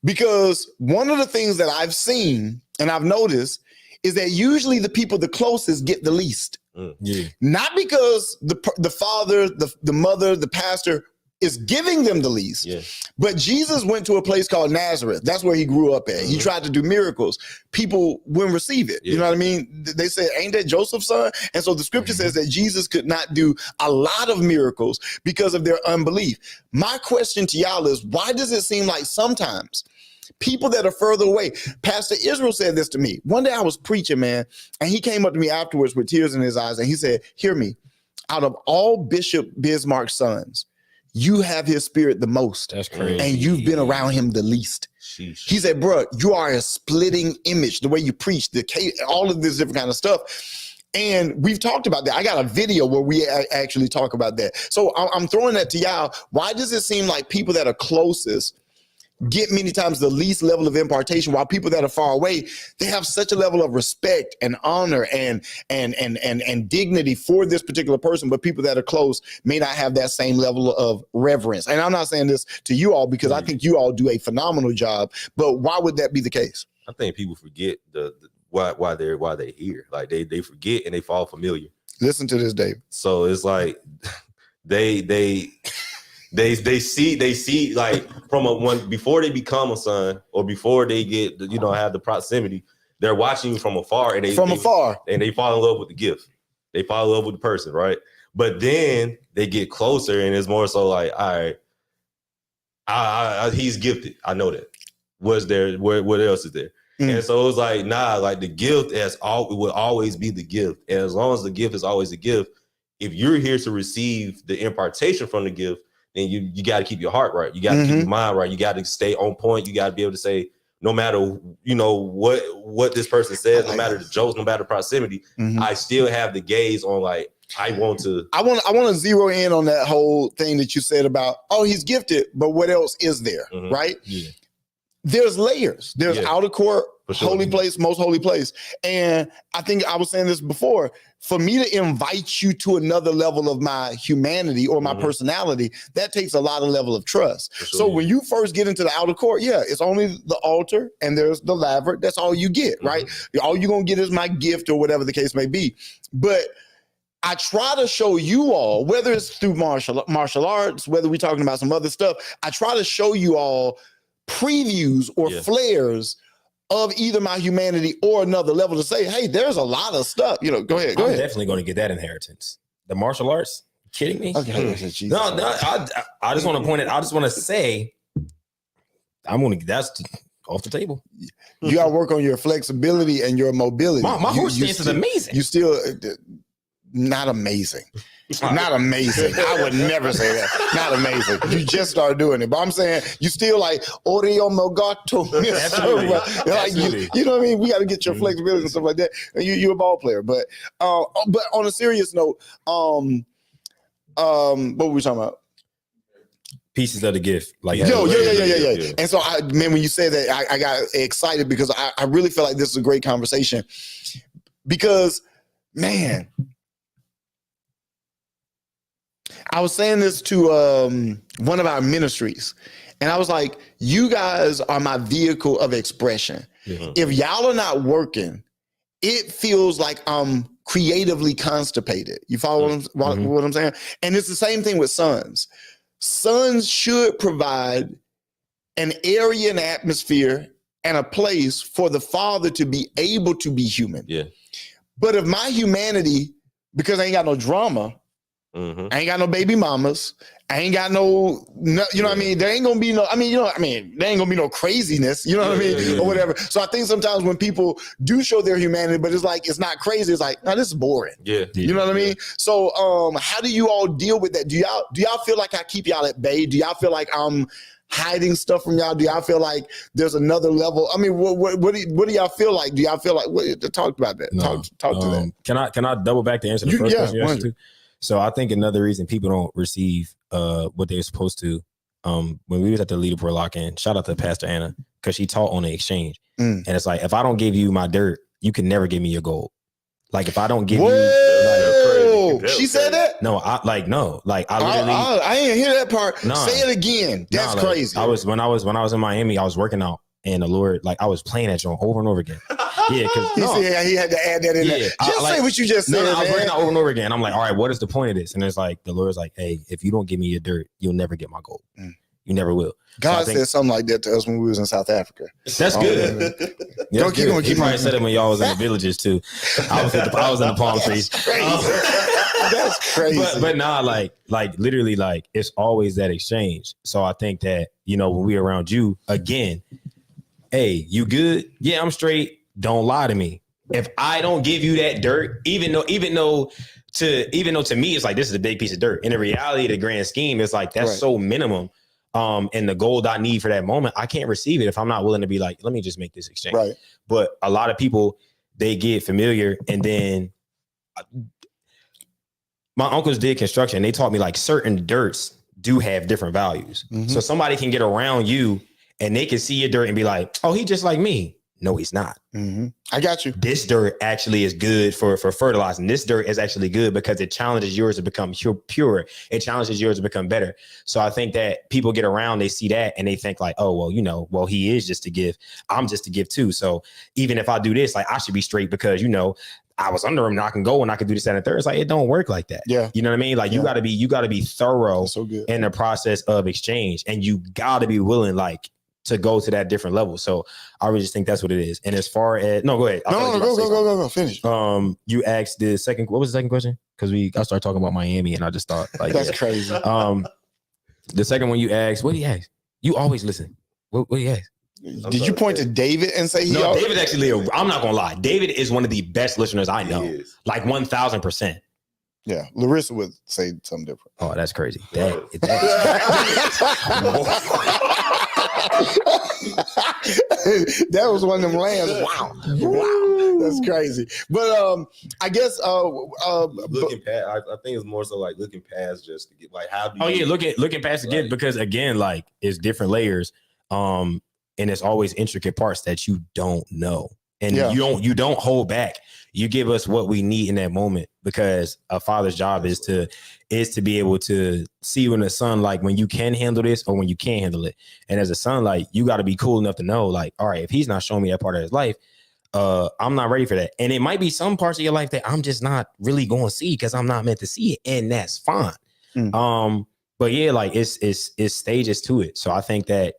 because one of the things that I've seen and I've noticed is that usually the people the closest get the least. Yeah. Not because the father, the mother, the pastor is giving them the least. Yeah. But Jesus went to a place called Nazareth. That's where he grew up at. He tried to do miracles. People wouldn't receive it. You know what I mean? They said, ain't that Joseph's son? And so the scripture says that Jesus could not do a lot of miracles because of their unbelief. My question to y'all is, why does it seem like sometimes people that are further away, Pastor Israel said this to me. One day I was preaching, man, and he came up to me afterwards with tears in his eyes, and he said, hear me, out of all Bishop Bismarck's sons, you have his spirit the most. That's crazy. And you've been around him the least. Sheesh. He said, bro, you are a splitting image, the way you preach, all of this different kind of stuff. And we've talked about that. I got a video where we actually talk about that. So I'm throwing that to y'all. Why does it seem like people that are closest get many times the least level of impartation, while people that are far away, they have such a level of respect and honor and dignity for this particular person, but people that are close may not have that same level of reverence. And I'm not saying this to you all because I think you all do a phenomenal job, but why would that be the case? I think people forget why they're here. Like they forget and they fall familiar. Listen to this, Dave. So it's like they see like from one before they become a son or before they get have the proximity, they're watching you from afar and they fall in love with the gift. They fall in love with the person, right? But then they get closer and it's more so like, all right, he's gifted. I know that. What's there? What else is there? And so it's like, nah, like the gift will always be the gift. And as long as the gift is always a gift, if you're here to receive the impartation from the gift, then you got to keep your heart right. You got to keep your mind right. You got to stay on point. You got to be able to say, no matter what this person says, no matter the jokes, no matter proximity, I still have the gaze on like I want to zero in on that whole thing that you said about, oh, he's gifted, but what else is there, right? Yeah. There's layers. There's outer court, holy place, most holy place. And I think I was saying this before, for me to invite you to another level of my humanity or my personality, that takes a lot of level of trust. Sure, so when you first get into the outer court, it's only the altar and there's the laver. That's all you get, right? All you're going to get is my gift or whatever the case may be. But I try to show you all, whether it's through martial arts, whether we're talking about some other stuff, I try to show you all previews or flares of either my humanity or another level to say, hey, there's a lot of stuff. Go ahead. I'm definitely going to get that inheritance. The martial arts? You kidding me? Okay. No. I just want to point it. I just want to say, that's off the table. You got to work on your flexibility and your mobility. My horse stance is amazing. You still not amazing. Not amazing. I would never say that. Not amazing. You just started doing it. But I'm saying you still like Oreo Mogato. Like, you know what I mean? We got to get your flexibility and stuff like that. You're a ball player. But on a serious note, what were we talking about? Pieces of the gift. Like yeah. And so when you said that, I got excited because I really feel like this is a great conversation. Because, man, I was saying this to one of our ministries, and I was like, you guys are my vehicle of expression. If y'all are not working, it feels like I'm creatively constipated. You follow what I'm saying? And it's the same thing with sons. Sons should provide an area and atmosphere and a place for the father to be able to be human. Yeah. But if my humanity, because I ain't got no drama, I ain't got no baby mamas, I ain't got no you know what I mean? There ain't gonna be no, there ain't gonna be no craziness, you know what I mean? Or whatever. So I think sometimes when people do show their humanity, but it's like, it's not crazy, it's like, no, this is boring. You know what I mean? So how do you all deal with that? Do y'all feel like I keep y'all at bay? Do y'all feel like I'm hiding stuff from y'all? Do y'all feel like there's another level? I mean, what do y'all feel like? Do y'all feel like, talk about that? No, talk to that. Can I double back to answer the first question you asked too? So I think another reason people don't receive what they're supposed to, when we was at the leaderboard lock-in, shout out to Pastor Anna, because she taught on the exchange. And it's like, if I don't give you my dirt, you can never give me your gold. Like if I don't give you, she said that? No, I literally, I didn't hear that part. Say it again. That's crazy. When I was in Miami, I was working out, and the Lord, like I was playing that joint over and over again. Yeah, because he had to add that in there. Just say what you just said. I was breaking out over and over again. I'm like, all right, what is the point of this? And it's like the Lord's like, hey, if you don't give me your dirt, you'll never get my gold. You never will. God said something like that to us when we was in South Africa. That's good. Go keep going. He probably said it when y'all was in the villages too. I was in the palm trees. That's crazy. But nah, like literally, like it's always that exchange. So I think that, you know, when we around you again, hey, you good? Yeah, I'm straight. Don't lie to me. If I don't give you that dirt, even though to me it's like this is a big piece of dirt. In the reality, the grand scheme, it's like that's so minimum. And the gold I need for that moment, I can't receive it if I'm not willing to be like, let me just make this exchange. Right. But a lot of people, they get familiar, and then my uncles did construction. They taught me like certain dirts do have different values. So somebody can get around you and they can see your dirt and be like, oh, he just like me. No, he's not. I got you. This dirt actually is good for fertilizing. This dirt is actually good because it challenges yours to become pure. It challenges yours to become better. So I think that people get around, they see that and they think like, oh, well, you know, well, he is just to give. I'm just to give too. So even if I do this, like I should be straight because, you know, I was under him and I can go and I can do this and the third. It's like, it don't work like that. Yeah. You know what I mean? Like you gotta be thorough in the process of exchange, and you gotta be willing like to go to that different level. So I really just think that's what it is. And as far as go ahead. Go finish. You asked the second. What was the second question? Because I started talking about Miami, and I just thought like that's crazy. The second one you asked, what do you ask? You always listen. What do you ask? Did you point to David and say no? David actually. I'm not gonna lie. David is one of the best listeners I know. Like 1,000%. Yeah, Larissa would say something different. Oh, that's crazy. That was one of them lands. Wow, that's crazy. But I guess looking past. I think it's more so like looking past just to get like how do you looking past again, because again, like it's different layers, and it's always intricate parts that you don't know, and you don't hold back. You give us what we need in that moment, because a father's job is to be able to see when the son, like when you can handle this or when you can't handle it. And as a son, like you got to be cool enough to know, like, all right, if he's not showing me that part of his life, I'm not ready for that. And it might be some parts of your life that I'm just not really going to see because I'm not meant to see it, and that's fine. But yeah, like it's stages to it. So I think that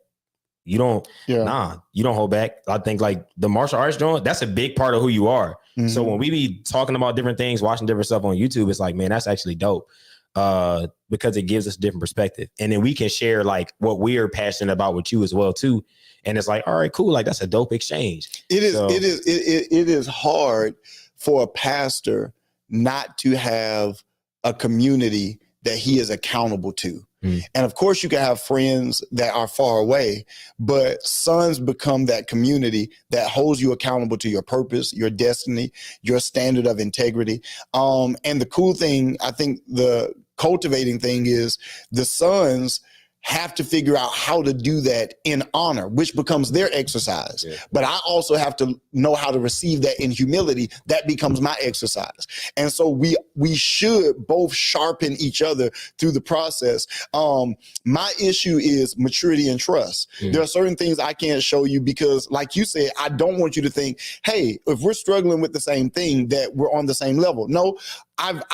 you don't hold back. I think like the martial arts joint, that's a big part of who you are. So when we be talking about different things, watching different stuff on YouTube, it's like, man, that's actually dope. Because it gives us a different perspective. And then we can share like what we're passionate about with you as well too. And it's like, all right, cool. Like that's a dope exchange. It is hard for a pastor not to have a community that he is accountable to. And of course, you can have friends that are far away, but sons become that community that holds you accountable to your purpose, your destiny, your standard of integrity. And the cool thing, I think the cultivating thing is the sons have to figure out how to do that in honor, which becomes their exercise. But I also have to know how to receive that in humility. That becomes my exercise. And so we should both sharpen each other through the process. My issue is maturity and trust. There are certain things I can't show you because, like you said, I don't want you to think, hey, if we're struggling with the same thing, that we're on the same level. No, I've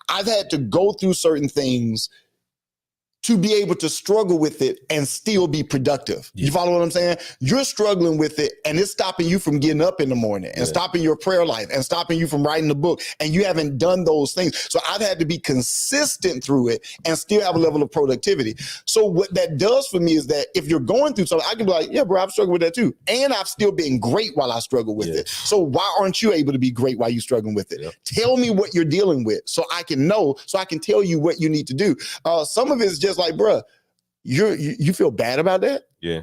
had to go through certain things to be able to struggle with it and still be productive. You follow what I'm saying? You're struggling with it and it's stopping you from getting up in the morning and stopping your prayer life and stopping you from writing the book. And you haven't done those things. So I've had to be consistent through it and still have a level of productivity. So what that does for me is that if you're going through something, I can be like, yeah, bro, I've struggled with that too. And I've still been great while I struggle with it. So why aren't you able to be great while you're struggling with it? Tell me what you're dealing with so I can know, so I can tell you what you need to do. Some of it's just like, bruh, you feel bad about that? Yeah.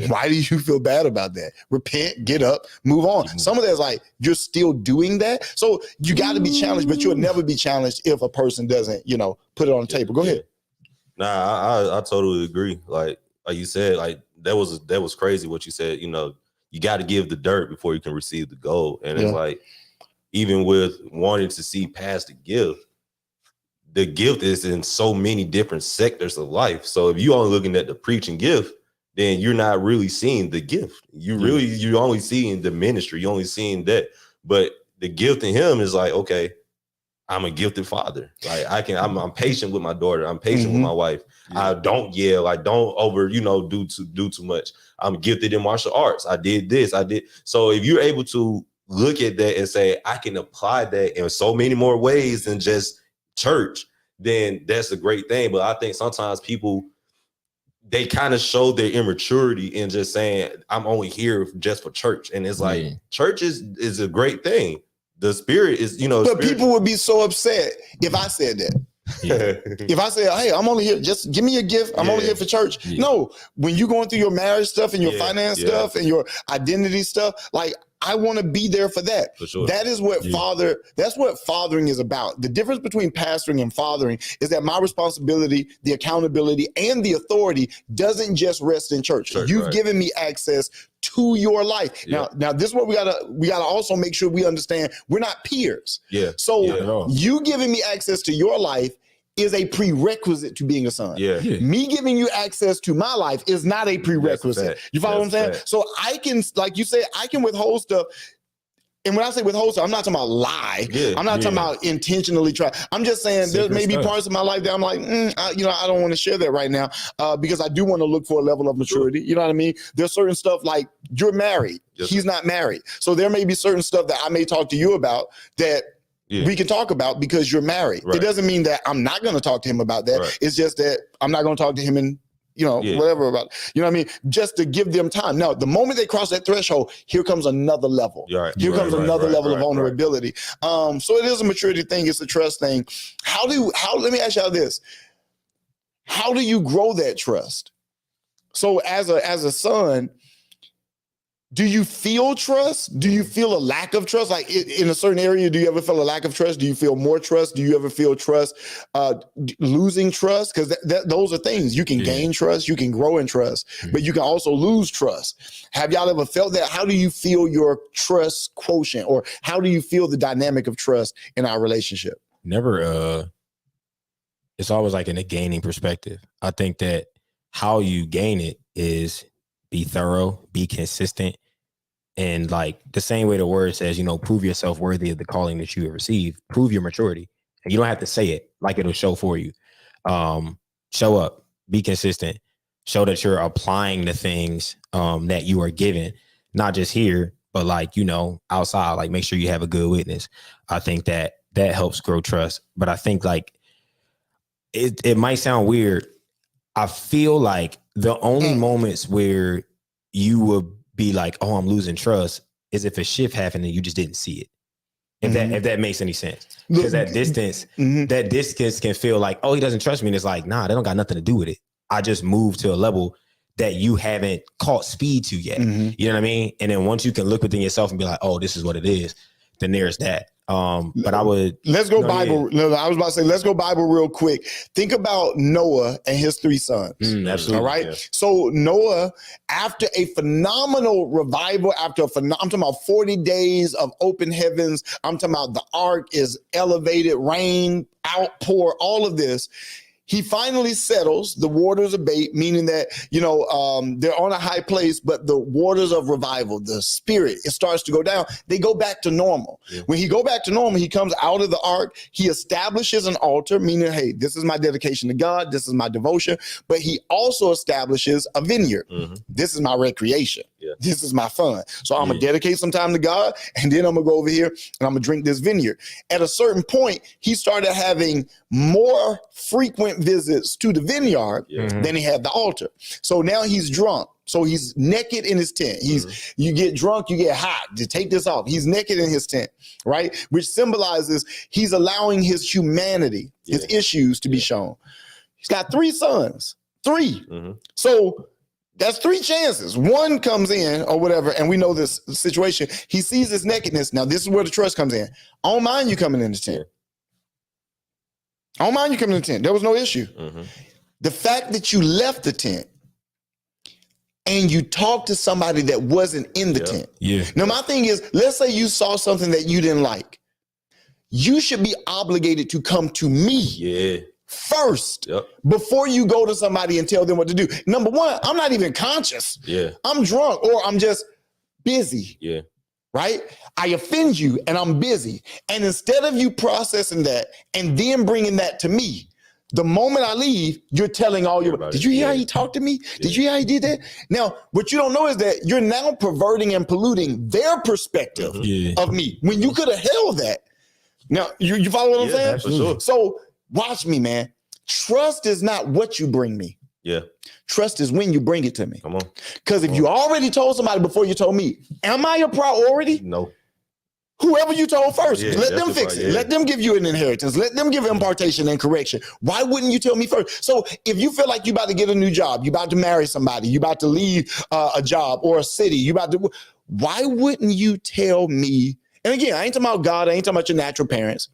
Why do you feel bad about that? Repent, get up, move on. Some of that's like, you're still doing that. So you got to be challenged, but you'll never be challenged if a person doesn't, put it on the table. Go ahead. Nah, I totally agree. Like you said, like that was crazy what you said. You got to give the dirt before you can receive the gold. And it's like, even with wanting to see past the gift is in so many different sectors of life. So if you only looking at the preaching gift, then you're not really seeing the gift. You're only seeing the ministry. You're only seeing that. But the gift in him is like, okay, I'm a gifted father. Like I'm patient with my daughter. I'm patient with my wife. Yeah. I don't yell. I don't do too much. I'm gifted in martial arts. I did this. I did. So if you're able to look at that and say, I can apply that in so many more ways than just church, then that's a great thing. But I think sometimes people, they kind of show their immaturity in just saying, I'm only here just for church. And it's like, church is a great thing. The spirit is, But people would be so upset if I said that. Yeah. If I say, hey, I'm only here, just give me a gift. I'm only here for church. Yeah. No, when you're going through your marriage stuff and your finance stuff and your identity stuff, like, I want to be there for that. For sure. That is what that's what fathering is about. The difference between pastoring and fathering is that my responsibility, the accountability, and the authority doesn't just rest in church. You've given me access to your life. Yeah. Now this is what we gotta also make sure we understand. We're not peers. Yeah. So you giving me access to your life is a prerequisite to being a son. Yeah. Me giving you access to my life is not a prerequisite. You follow what I'm saying? So I can, like you say, I can withhold stuff. And when I say withhold stuff, I'm not talking about lie. Yeah. I'm not talking about intentionally try. I'm just saying there may be parts of my life that I'm like, I don't want to share that right now because I do want to look for a level of maturity. You know what I mean? There's certain stuff like you're married. He's not married. So there may be certain stuff that I may talk to you about that we can talk about because you're married. Right. It doesn't mean that I'm not going to talk to him about that. Right. It's just that I'm not going to talk to him and, whatever about, you know what I mean? Just to give them time. Now, the moment they cross that threshold, here comes another level. Right. Here comes another level of vulnerability. So it is a maturity thing. It's a trust thing. Let me ask y'all this. How do you grow that trust? So as a son, do you feel trust? Do you feel a lack of trust? Like in a certain area, do you ever feel a lack of trust? Do you feel more trust? Do you ever feel trust, losing trust? Because those are things. You can gain trust, you can grow in trust, but you can also lose trust. Have y'all ever felt that? How do you feel your trust quotient, or how do you feel the dynamic of trust in our relationship? Never. It's always like in a gaining perspective. I think that how you gain it is be thorough, be consistent. And like the same way the word says, prove yourself worthy of the calling that you have received, prove your maturity. And you don't have to say it, like it'll show for you. Show up, be consistent, show that you're applying the things that you are given, not just here, but like, outside, like make sure you have a good witness. I think that helps grow trust. But I think like it might sound weird. I feel like the only moments where you will be like, oh, I'm losing trust is if a shift happened and you just didn't see it. If that makes any sense. Because that distance can feel like, oh, he doesn't trust me. And it's like, nah, that don't got nothing to do with it. I just moved to a level that you haven't caught speed to yet. You know what I mean? And then once you can look within yourself and be like, oh, this is what it is, then there's that. But I would let's go Bible. Yeah. No, I was about to say, let's go Bible real quick. Think about Noah and his 3 sons. Absolutely. All right. Yeah. So Noah, after a phenomenal revival, I'm talking about 40 days of open heavens. I'm talking about the ark is elevated, rain, outpour, all of this. He finally settles, the waters abate, meaning that, they're on a high place, but the waters of revival, the spirit, it starts to go down. They go back to normal. Yeah. When he go back to normal, he comes out of the ark. He establishes an altar, meaning, hey, this is my dedication to God. This is my devotion. But he also establishes a vineyard. This is my recreation. Yeah. This is my fun. So I'm going to dedicate some time to God, and then I'm going to go over here and I'm going to drink this vineyard. At a certain point, he started having more frequent visits to the vineyard than he had the altar. So now he's drunk. So he's naked in his tent. You get drunk, you get hot. To take this off. He's naked in his tent, right? Which symbolizes he's allowing his humanity, his issues to be shown. He's got 3 sons, 3. So that's 3 chances. One comes in or whatever, and we know this situation. He sees his nakedness. Now, this is where the trust comes in. I don't mind you coming in the tent. I don't mind you coming in the tent. There was no issue. The fact that you left the tent and you talked to somebody that wasn't in the tent. Yeah. Now, my thing is, let's say you saw something that you didn't like. You should be obligated to come to me first Yep. before you go to somebody and tell them what to do. Number one, I'm not even conscious. Yeah. I'm drunk or I'm just busy. Yeah. Right? I offend you and I'm busy. And instead of you processing that and then bringing that to me, the moment I leave, you're telling all your, did you hear how he talked to me? Did you hear how he did that? Now, what you don't know is that you're now perverting and polluting their perspective of me when you could have held that. Now, you follow what I'm saying? For sure. So watch me, man. Trust is not what you bring me. Yeah. Trust is when you bring it to me. Come on. Because if you already told somebody before you told me, am I a priority? No. Whoever you told first, let them fix it. Yeah. Let them give you an inheritance. Let them give impartation and correction. Why wouldn't you tell me first? So if you feel like you about to get a new job, you about to marry somebody, you about to leave a job or a city, why wouldn't you tell me? And again, I ain't talking about God. I ain't talking about your natural parents.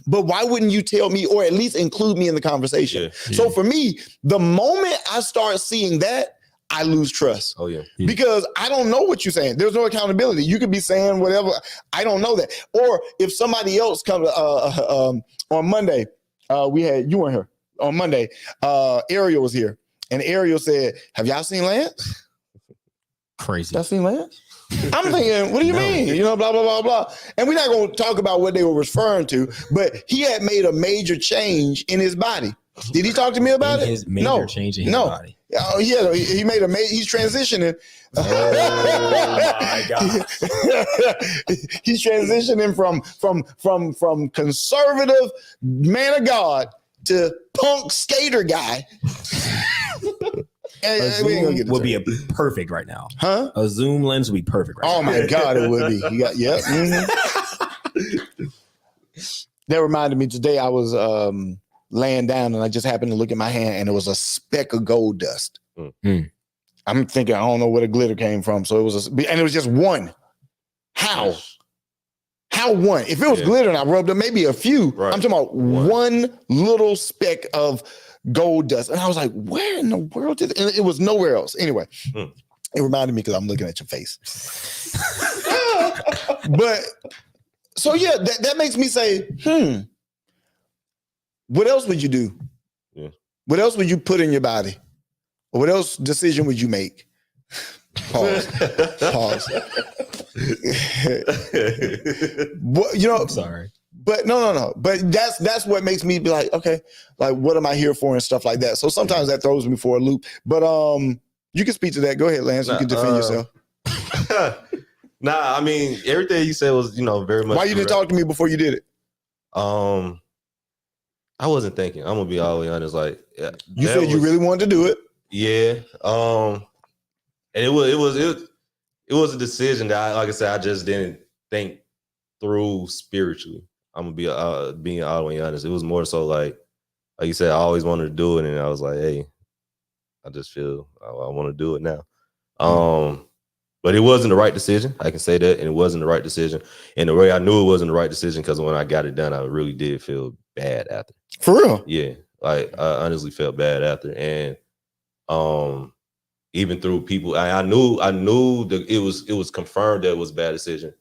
But why wouldn't you tell me or at least include me in the conversation? Yeah. So for me, the moment I start seeing that, I lose trust. Oh, yeah. Because I don't know what you're saying. There's no accountability. You could be saying whatever. I don't know that. Or if somebody else comes on Monday, you weren't here. On Monday, Ariel was here. And Ariel said, have y'all seen Lance? Crazy. Y'all seen Lance? I'm thinking, what do you mean? You know, blah, blah, blah, blah. And we're not going to talk about what they were referring to, but he had made a major change in his body. Did he talk to me about it? Major change in his body. Oh, yeah, he made he's transitioning. Oh my God. He's transitioning from conservative man of God to punk skater guy. A zoom would be perfect right now. Huh? A zoom lens would be perfect right now. Oh my God, it would be. You got That reminded me today I was laying down and I just happened to look at my hand and it was a speck of gold dust. I'm thinking, I don't know where the glitter came from. So it was and it was just one. How one? If it was glitter and I rubbed it, maybe a few. Right. I'm talking about one little speck of gold dust. And I was like, where in the world did it? And it was nowhere else. Anyway, it reminded me because I'm looking at your face. But so yeah, that makes me say, what else would you do? Yeah. What else would you put in your body? Or what else decision would you make? Pause. I'm sorry. But no. But that's what makes me be like, okay, like what am I here for and stuff like that. So sometimes that throws me for a loop. But you can speak to that. Go ahead, Lance. You can defend yourself. Nah, I mean, everything you said was, very much. Why you didn't talk to me before you did it? I wasn't thinking. I'm gonna be all the way honest. Like, you said you really wanted to do it. Yeah. And it was a decision that like I said, I just didn't think through spiritually. I'm gonna be being all the way honest. It was more so like you said, I always wanted to do it, and I was like, hey, I just feel I want to do it now. But it wasn't the right decision. I can say that, and it wasn't the right decision. And the way I knew it wasn't the right decision, because when I got it done, I really did feel bad after. For real? Yeah, like I honestly felt bad after, and even through people, I knew that it was confirmed that it was a bad decision,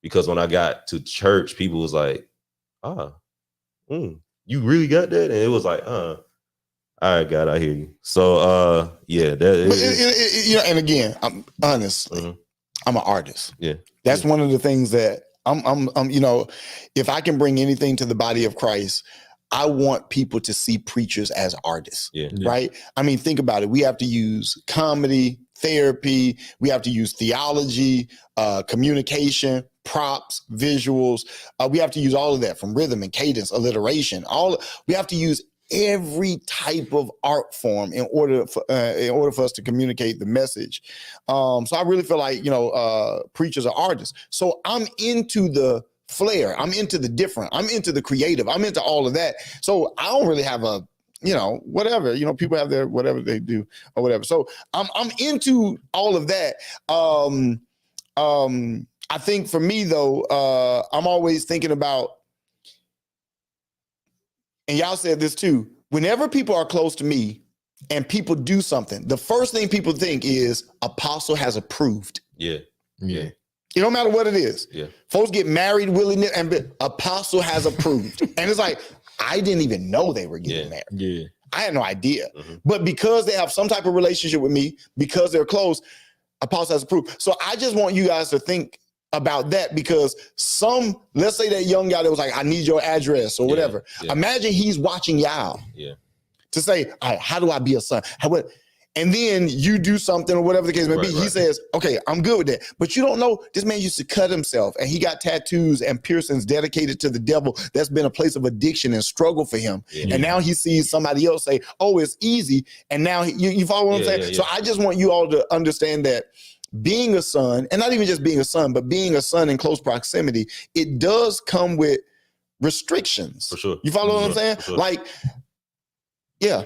because when I got to church, people was like, you really got that? And it was like, all right, God, I hear you. So, yeah, that. And again, I'm honestly, I'm an artist. Yeah, that's one of the things that I'm. If I can bring anything to the body of Christ, I want people to see preachers as artists. Yeah. Right. I mean, think about it. We have to use comedy, therapy. We have to use theology, communication, props, visuals. We have to use all of that, from rhythm and cadence, alliteration. We have to use every type of art form in order for us to communicate the message. So I really feel like, preachers are artists. So I'm into the flair. I'm into the different. I'm into the creative. I'm into all of that. So I don't really have a, whatever, people have their, whatever they do or whatever. So I'm into all of that. I think for me though, I'm always thinking about, and y'all said this too, whenever people are close to me and people do something, the first thing people think is apostle has approved. Yeah. It don't matter what it is. Yeah. Folks get married willy-nilly and apostle has approved. And it's like, I didn't even know they were getting married. Yeah. I had no idea. Mm-hmm. But because they have some type of relationship with me, because they're close, Apostle has approved. So I just want you guys to think about that, because let's say that young guy that was like, I need your address or whatever. Yeah. Imagine he's watching y'all to say, all right, how do I be a son? And then you do something or whatever the case may be. He says, okay, I'm good with that. But you don't know, this man used to cut himself and he got tattoos and piercings dedicated to the devil. That's been a place of addiction and struggle for him. Yeah. And now he sees somebody else say, oh, it's easy. And now you follow what I'm saying? So I just want you all to understand that being a son, and not even just being a son, but being a son in close proximity, it does come with restrictions. For sure. You follow what I'm saying? Sure. Like, yeah.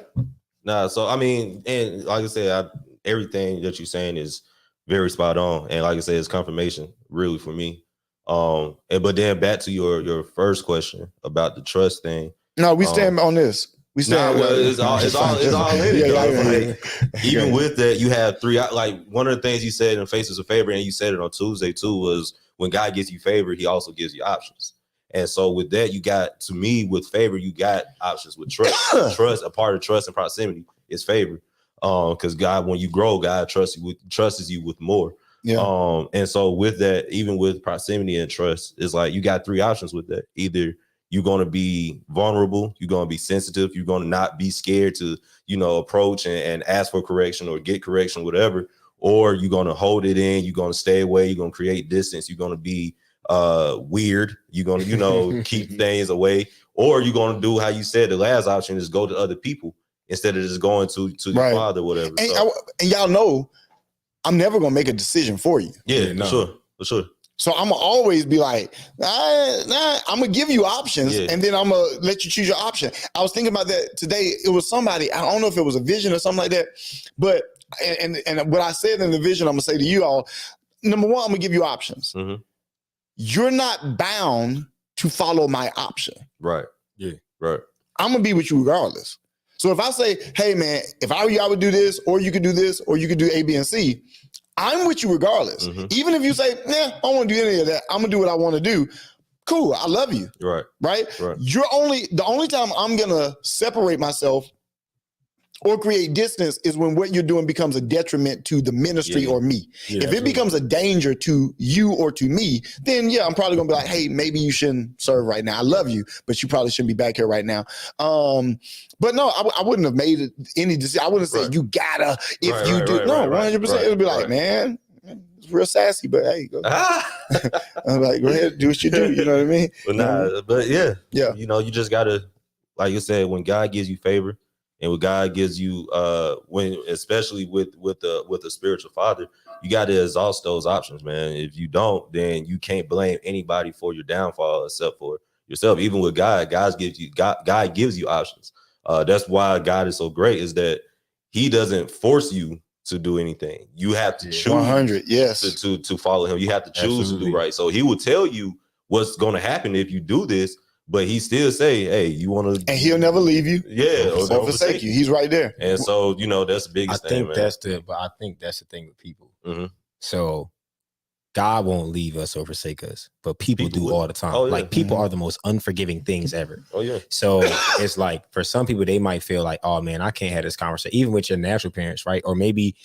Nah, so I mean, and like I said, everything that you're saying is very spot on, and like I said, it's confirmation really for me. But then back to your first question about the trust thing. No, we stand on this. We stand. It's all in it. Even with that, you have three. Like one of the things you said in Faces of Favor, and you said it on Tuesday too, was when God gives you favor, He also gives you options. And so with that, you got, to me, with favor, you got options with trust. Trust, a part of trust and proximity is favor. Because God, when you grow, God trusts you with more. Yeah. And so with that, even with proximity and trust, it's like you got three options with that. Either you're going to be vulnerable, you're going to be sensitive, you're going to not be scared to, approach and ask for correction or get correction, whatever, or you're going to hold it in, you're going to stay away, you're going to create distance, you're going to be weird, you're going to keep things away, or you're going to do how you said the last option is go to other people instead of just going to your father, whatever. And y'all know I'm never going to make a decision for you. For sure. So I'm gonna always be like, I'm gonna give you options, and then I'm gonna let you choose your option. I was thinking about that today. It was somebody, I don't know if it was a vision or something like that, but and what I said in the vision, I'm gonna say to you all, number one, I'm gonna give you options. Mm-hmm. You're not bound to follow my option. Right. Yeah. Right. I'm gonna be with you regardless. So if I say, hey man, if I were you, I would do this, or you could do this, or you could do A, B, and C, I'm with you regardless. Mm-hmm. Even if you say, I don't want to do any of that, I'm gonna do what I want to do. Cool, I love you. Right. The only time I'm gonna separate myself or create distance is when what you're doing becomes a detriment to the ministry or me. If it becomes a danger to you or to me, then I'm probably gonna be like, hey, maybe you shouldn't serve right now. I love you, but you probably shouldn't be back here right now. But no, I wouldn't have made any decision. I wouldn't say you gotta, if you do. No, 100%. It would be like, man, it's real sassy, but hey, go. I'm like, go ahead, do what you do. You know what I mean? But you just gotta, like you said, when God gives you favor, and when God gives you, especially with a spiritual father, you got to exhaust those options, man. If you don't, then you can't blame anybody for your downfall except for yourself. Even with God, God gives you options. That's why God is so great, is that He doesn't force you to do anything. You have to choose 100, to follow Him. You have to choose to do right. So He will tell you what's going to happen if you do this. But He still say, hey, you want to... And He'll never leave you. Or forsake you. He's right there. And so, that's the biggest thing, man. I think that's the thing with people. Mm-hmm. So God won't leave us or forsake us, but people do all the time. Oh, yeah. Like people are the most unforgiving things ever. Oh, yeah. So it's like, for some people, they might feel like, oh man, I can't have this conversation, even with your natural parents, right? Or maybe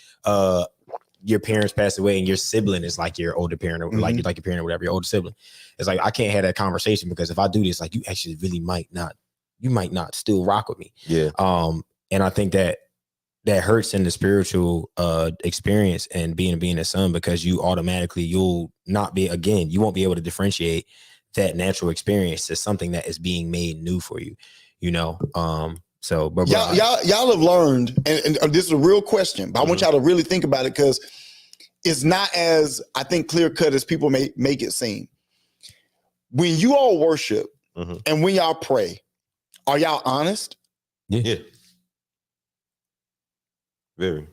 your parents passed away and your sibling is like your older parent, or like your parent or whatever, your older sibling. It's like, I can't have that conversation because if I do this, like you actually really might not still rock with me. Yeah. And I think that hurts in the spiritual experience and being a son, because you automatically, you won't be able to differentiate that natural experience to something that is being made new for you, So, but y'all have learned, and this is a real question, but I want y'all to really think about it, because it's not as, I think, clear cut as people may make it seem. When you all worship and when y'all pray, are y'all honest? Yeah. Very,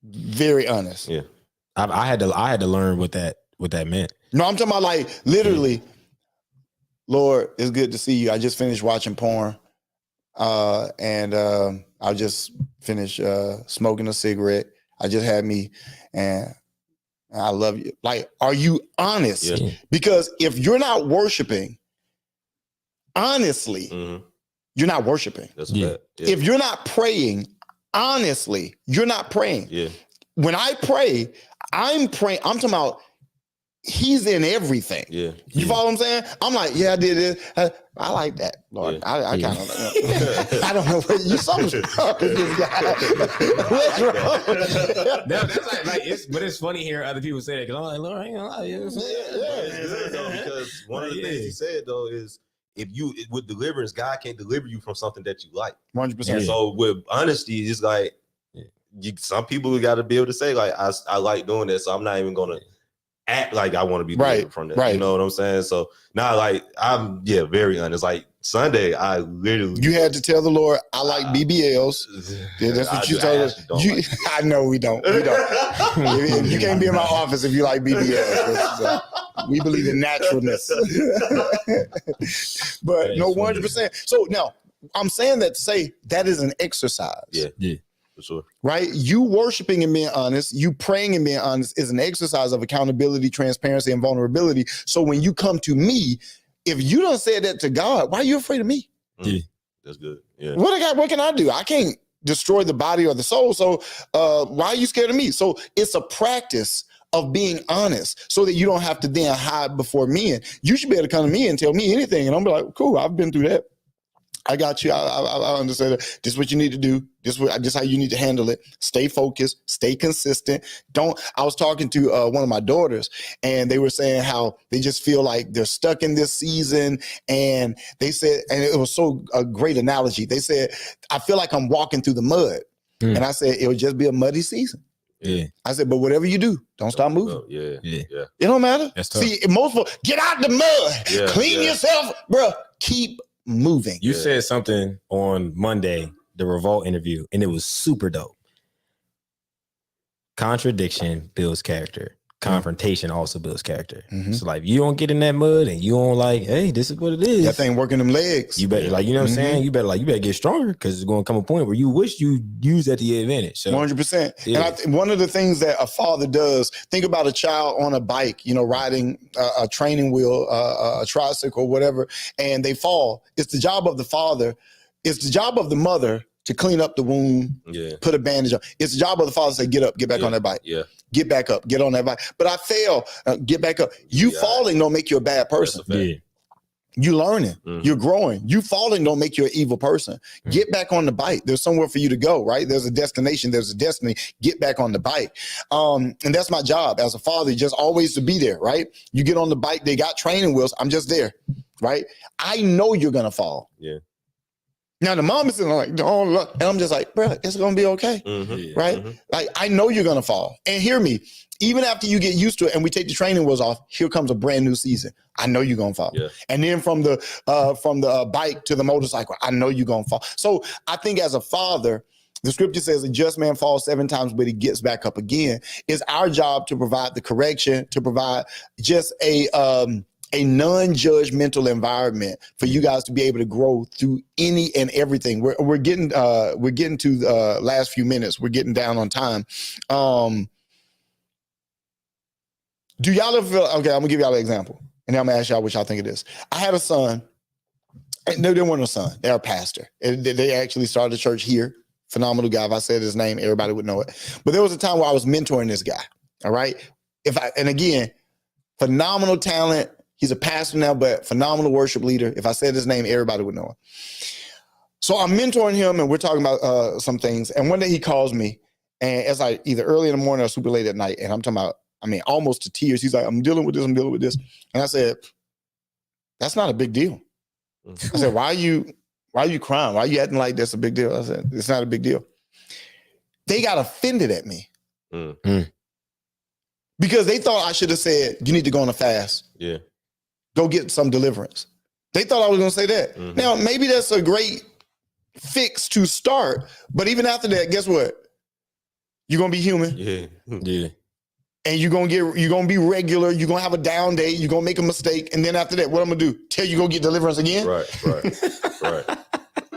very honest. Yeah. I had to learn what that meant. No, I'm talking about like literally, Lord, it's good to see you. I just finished watching porn. And I just finished smoking a cigarette. I just had me, and I love you. Like, are you honest? Yeah. Because if you're not worshiping honestly, you're not worshiping. That's a fact. Yeah. If you're not praying, honestly, you're not praying. Yeah. When I pray, I'm praying. I'm talking about he's in everything. Yeah. You follow what I'm saying? I'm like, yeah, I did this. I like that, Lord. Yeah. I kind of, I don't know what you something wrong with this guy. What's wrong? That's like but it's funny hearing other people say that because I'm like, Lord, I ain't gonna lie. You know what I'm saying? Because one of the things he said though is if you with deliverance, God can't deliver you from something that you like. 100%. And so with honesty, it's like some people got to be able to say like I like doing this, so I'm not even gonna act like I want to be delivered from that. You know what I'm saying? So now, like I'm very honest. Like Sunday, I literally you had to tell the Lord I like BBLs. Yeah, that's what you told us. I know we don't. We don't. You can't be in my office if you like BBLs. We believe in naturalness. But no, 100%. So now I'm saying that to say that is an exercise. Yeah. For sure. Right? You worshiping and being honest, you praying and being honest is an exercise of accountability, transparency, and vulnerability. So when you come to me, if you don't say that to God, why are you afraid of me? Yeah. That's good. Yeah. What can I do? I can't destroy the body or the soul. So why are you scared of me? So it's a practice of being honest so that you don't have to then hide before men. You should be able to come to me and tell me anything. And I'm like, cool, I've been through that. I got you. I understand that. This is what you need to do. This is how you need to handle it. Stay focused. Stay consistent. I was talking to one of my daughters, and they were saying how they just feel like they're stuck in this season. And they said, and it was a great analogy. They said, I feel like I'm walking through the mud. And I said, it would just be a muddy season. Yeah. I said, but whatever you do, don't stop moving. Yeah. It don't matter. See, most people, get out the mud. Clean yourself, bro. Keep moving. You said something on Monday, the Revolt interview, and it was super dope. Contradiction builds character. Confrontation also builds character. So like, if you don't get in that mud and you don't like, hey, this is what it is. That thing working them legs. You better like, you know what I'm saying? You better get stronger because it's going to come a point where you wish you used that to your advantage. So 100%. Yeah. And one of the things that a father does, think about a child on a bike, riding a training wheel, a tricycle, whatever, and they fall. It's the job of the father. It's the job of the mother to clean up the wound, put a bandage on. It's the job of the father to say, get up, get back on that bike. Get back up, get on that bike. But I fail, get back up. You falling don't make you a bad person. You learning, you're growing. You falling don't make you an evil person. Get back on the bike. There's somewhere for you to go, right? There's a destination, there's a destiny. Get back on the bike. And that's my job as a father, just always to be there, right? You get on the bike, they got training wheels. I'm just there, right? I know you're going to fall. Now the mom is like, don't look. And I'm just like, bro, it's going to be okay. Right? Like, I know you're going to fall. And hear me, even after you get used to it and we take the training wheels off, here comes a brand new season. I know you're going to fall. And then from the bike to the motorcycle, I know you're going to fall. So I think as a father, the scripture says a just man falls 7 times, but he gets back up again. It's our job to provide the correction, to provide just a non-judgmental environment for you guys to be able to grow through any and everything. We're getting to the last few minutes. We're getting down on time. Do y'all ever feel, okay, I'm gonna give y'all an example and then I'm gonna ask y'all what y'all think it is. I had a son, and they weren't a son, they're a pastor. They actually started a church here. Phenomenal guy. If I said his name, everybody would know it. But there was a time where I was mentoring this guy. All right. And again, phenomenal talent. He's a pastor now, but phenomenal worship leader. If I said his name, everybody would know him. So I'm mentoring him and we're talking about some things. And one day he calls me and it's like either early in the morning or super late at night. And I'm talking about, almost to tears. He's like, I'm dealing with this. And I said, that's not a big deal. I said, why are you crying? Why are you acting like that's a big deal? I said, it's not a big deal. They got offended at me. Because they thought I should have said, you need to go on a fast. Go get some deliverance. They thought I was going to say that. Now, maybe that's a great fix to start. But even after that, guess what? You're going to be human. And you're going to be regular. You're going to have a down day. You're going to make a mistake. And then after that, what I'm going to do? Tell you go get deliverance again? Right.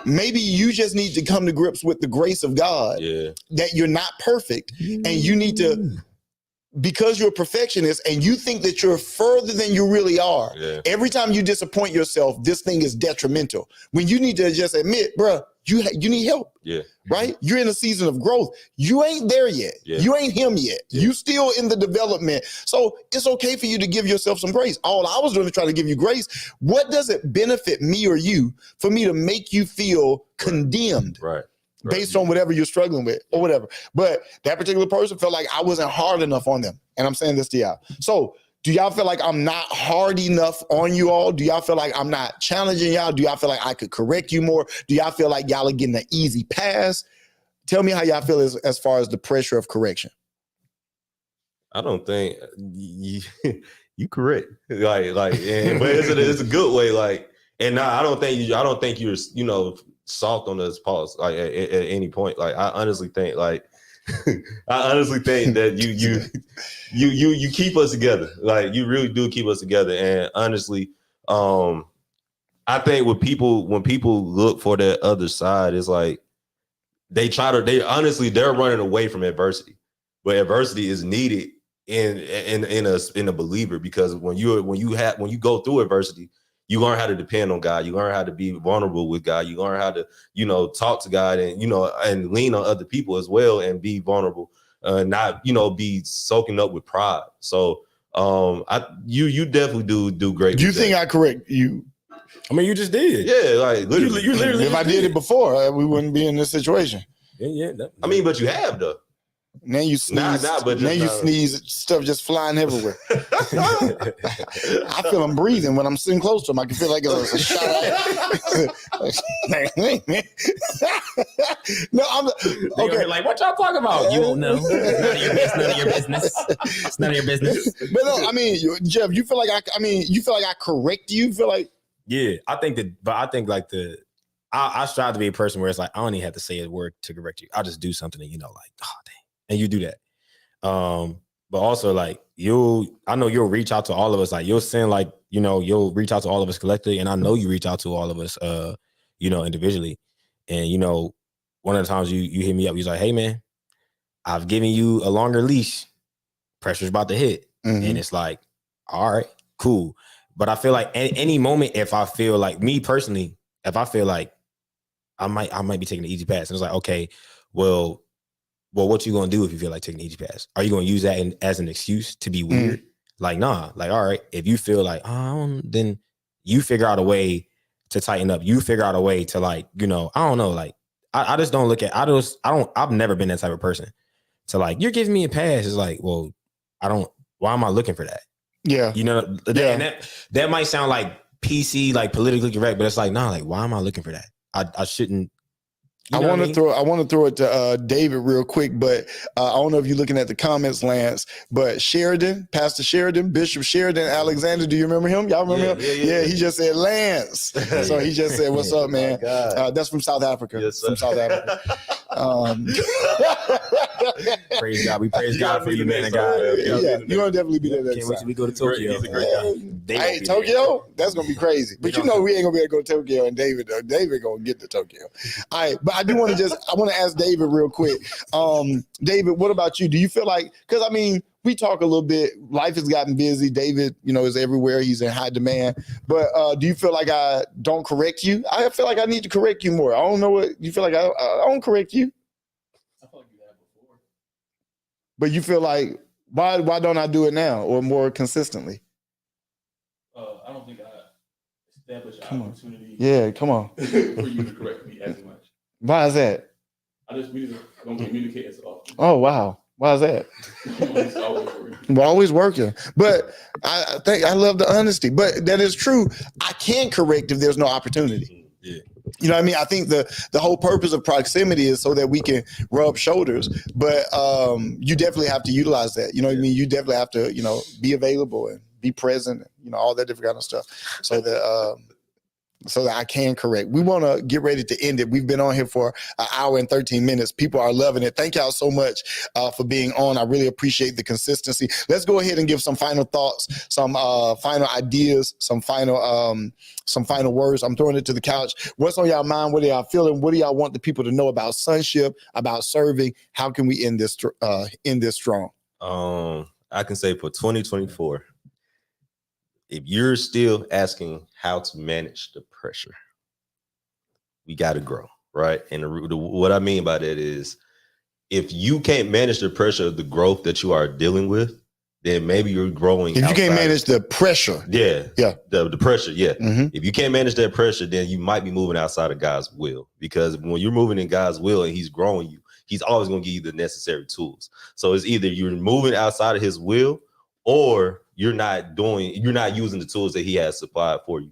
Maybe you just need to come to grips with the grace of God that you're not perfect. And you need to because you're a perfectionist and you think that you're further than you really are. Yeah. Every time you disappoint yourself, this thing is detrimental. When you need to just admit, bruh, you need help. Yeah. Right? You're in a season of growth. You ain't there yet. Yeah. You ain't him yet. Yeah. You still in the development. So it's okay for you to give yourself some grace. All I was doing to try to give you grace. What does it benefit me or you for me to make you feel condemned? Right. Based on whatever you're struggling with or whatever. But that particular person felt like I wasn't hard enough on them. And I'm saying this to y'all. So do y'all feel like I'm not hard enough on you all? Do y'all feel like I'm not challenging y'all? Do y'all feel like I could correct you more? Do y'all feel like y'all are getting an easy pass? Tell me how y'all feel as far as the pressure of correction. I don't think you correct. But it's a good way. Like, and now I don't think you're, soft on this pause like at any point. Like I honestly think that you keep us together. Like you really do keep us together. And honestly, I think when people look for that other side, it's like they're running away from adversity. But adversity is needed in a believer, because when you go through adversity, you learn how to depend on God. You learn how to be vulnerable with God. You learn how to, talk to God and, and lean on other people as well and be vulnerable, not, be soaking up with pride. So you definitely do great. Do you think I correct you? I mean, you just did. Yeah, like literally. You literally. If I did it before, we wouldn't be in this situation. Yeah. But you have though. Now you sneeze. Sneeze, stuff just flying everywhere. I feel them breathing when I'm sitting close to them. I can feel like it's a shot. No, I'm okay. Like, what y'all talking about? You don't know. It's none of your business. It's none of your business. But no, I mean, Jeff, you feel like I correct you? You feel like? Yeah, I strive to be a person where it's like I don't even have to say a word to correct you. I'll just do something and like, oh dang. And you do that. But also like I know you'll reach out to all of us. Like you'll send like, you'll reach out to all of us collectively. And I know you reach out to all of us, individually. And, one of the times you hit me up, you're like, hey man, I've given you a longer leash. Pressure's about to hit. Mm-hmm. And it's like, all right, cool. But I feel like any moment, if I feel like me personally, if I feel like I might be taking the easy pass, and it's like, okay, well, what you gonna do if you feel like taking an easy pass? Are you gonna use that as an excuse to be weird? Like, nah. Like, all right, if you feel like, then you figure out a way to tighten up. You figure out a way to like, I don't know. Like, I just don't look at. I've never been that type of person. So like, you're giving me a pass. It's like, well, why am I looking for that? Yeah. That might sound like PC, like politically correct, but it's like, nah. Like, why am I looking for that? I shouldn't. I want to throw it to David real quick, but I don't know if you're looking at the comments, Lance. But Pastor Sheridan, Bishop Sheridan Alexander, do you remember him? Y'all remember him? Yeah, he just said Lance. So he just said, "What's up, man?" That's from South Africa. Yes, from South Africa. Praise God. We praise God for you, man of God. Yeah, you're gonna definitely be there. Can't wait till we go to Tokyo. He's a great guy. Hey, Tokyo, that's gonna be crazy. But we ain't gonna be able to go to Tokyo, and David gonna get to Tokyo. All right, but I want to ask David real quick. David, what about you? Do you feel like, because I mean, we talk a little bit, life has gotten busy. David, is everywhere. He's in high demand. But do you feel like I don't correct you? I feel like I need to correct you more. I don't know what you feel like. I don't correct you. I feel like you have before. But you feel like, why don't I do it now or more consistently? I don't think I established an opportunity. Yeah, come on. For you to correct me as much. Why is that? We just don't communicate as often. Oh, wow. Why is that? We're always working. But I think I love the honesty. But that is true. I can't correct if there's no opportunity. Yeah. You know what I mean? I think the whole purpose of proximity is so that we can rub shoulders. But you definitely have to utilize that. You know what I mean? You definitely have to, be available and be present, all that different kind of stuff. So that I can correct. We want to get ready to end it. We've been on here for an hour and 13 minutes. People are loving it. Thank y'all so much for being on. I really appreciate the consistency. Let's go ahead and give some final thoughts, some final ideas, some final words. I'm throwing it to the couch. What's on y'all mind? What are y'all feeling? What do y'all want the people to know about sonship, about serving? How can we end this strong? I can say for 2024, if you're still asking how to manage the pressure, we got to grow, right? And what I mean by that is, if you can't manage the pressure of the growth that you are dealing with, then maybe you're growing. If you can't manage the pressure, the pressure, Mm-hmm. If you can't manage that pressure, then you might be moving outside of God's will. Because when you're moving in God's will and He's growing you, He's always going to give you the necessary tools. So it's either you're moving outside of His will, or you're not using the tools that He has supplied for you.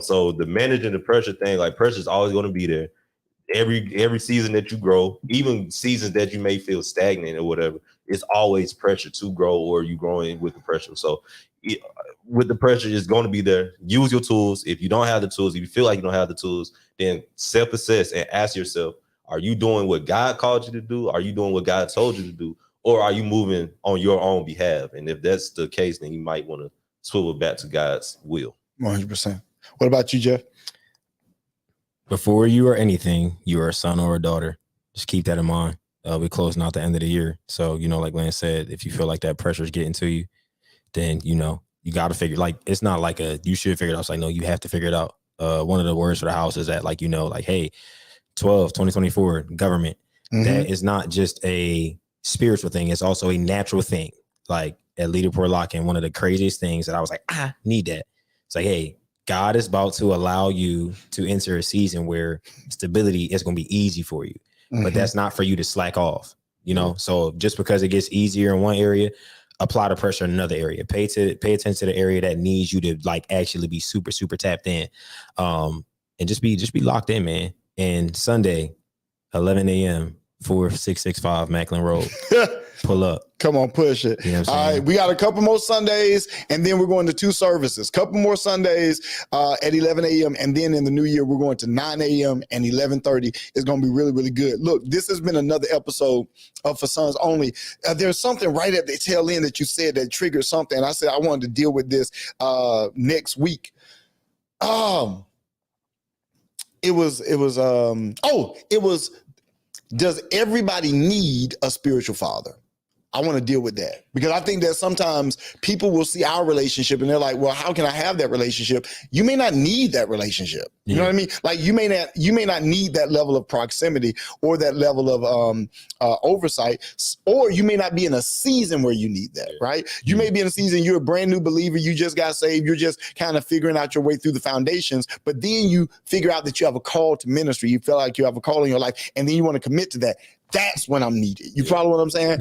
So the managing the pressure thing, like, pressure is always going to be there. Every season that you grow, even seasons that you may feel stagnant or whatever, it's always pressure to grow, or you growing with the pressure. So with the pressure, it's going to be there. Use your tools. If you don't have the tools, if you feel like you don't have the tools, then self-assess and ask yourself, are you doing what God called you to do? Are you doing what God told you to do? Or are you moving on your own behalf? And if that's the case, then you might want to swivel back to God's will. 100%. What about you, Jeff? Before you are anything, you are a son or a daughter. Just keep that in mind. We're closing out the end of the year. So, like Lance said, if you feel like that pressure is getting to you, then, you got to figure, like, it's not like you should figure it out. It's like, no, you have to figure it out. One of the words for the house is that, like, hey, 2024, government. Mm-hmm. That is not just a spiritual thing. It's also a natural thing. Like at Leader Port Lock-in, one of the craziest things that I was like, I need that. It's like, hey, God is about to allow you to enter a season where stability is going to be easy for you, but that's not for you to slack off, So just because it gets easier in one area, apply the pressure in another area. Pay attention to the area that needs you to, like, actually be super, super tapped in, and just be locked in, man. And Sunday, 11 a.m., 4665 Macklin Road. Pull up. Come on, push it. All right, we got a couple more Sundays, and then we're going to 2 services. Couple more Sundays at 11 a.m., and then in the new year, we're going to 9 a.m. and 11:30. It's going to be really, really good. Look, this has been another episode of For Sons Only. There's something right at the tail end that you said that triggered something. I said I wanted to deal with this next week. It was, does everybody need a spiritual father? I want to deal with that, because I think that sometimes people will see our relationship and they're like, well, how can I have that relationship? You may not need that relationship. You know what I mean? Like, you may not need that level of proximity or that level of oversight, or you may not be in a season where you need that, right? You may be in a season, you're a brand new believer, you just got saved, you're just kind of figuring out your way through the foundations, but then you figure out that you have a call to ministry, you feel like you have a call in your life, and then you want to commit to that. That's when I'm needed. You follow what I'm saying?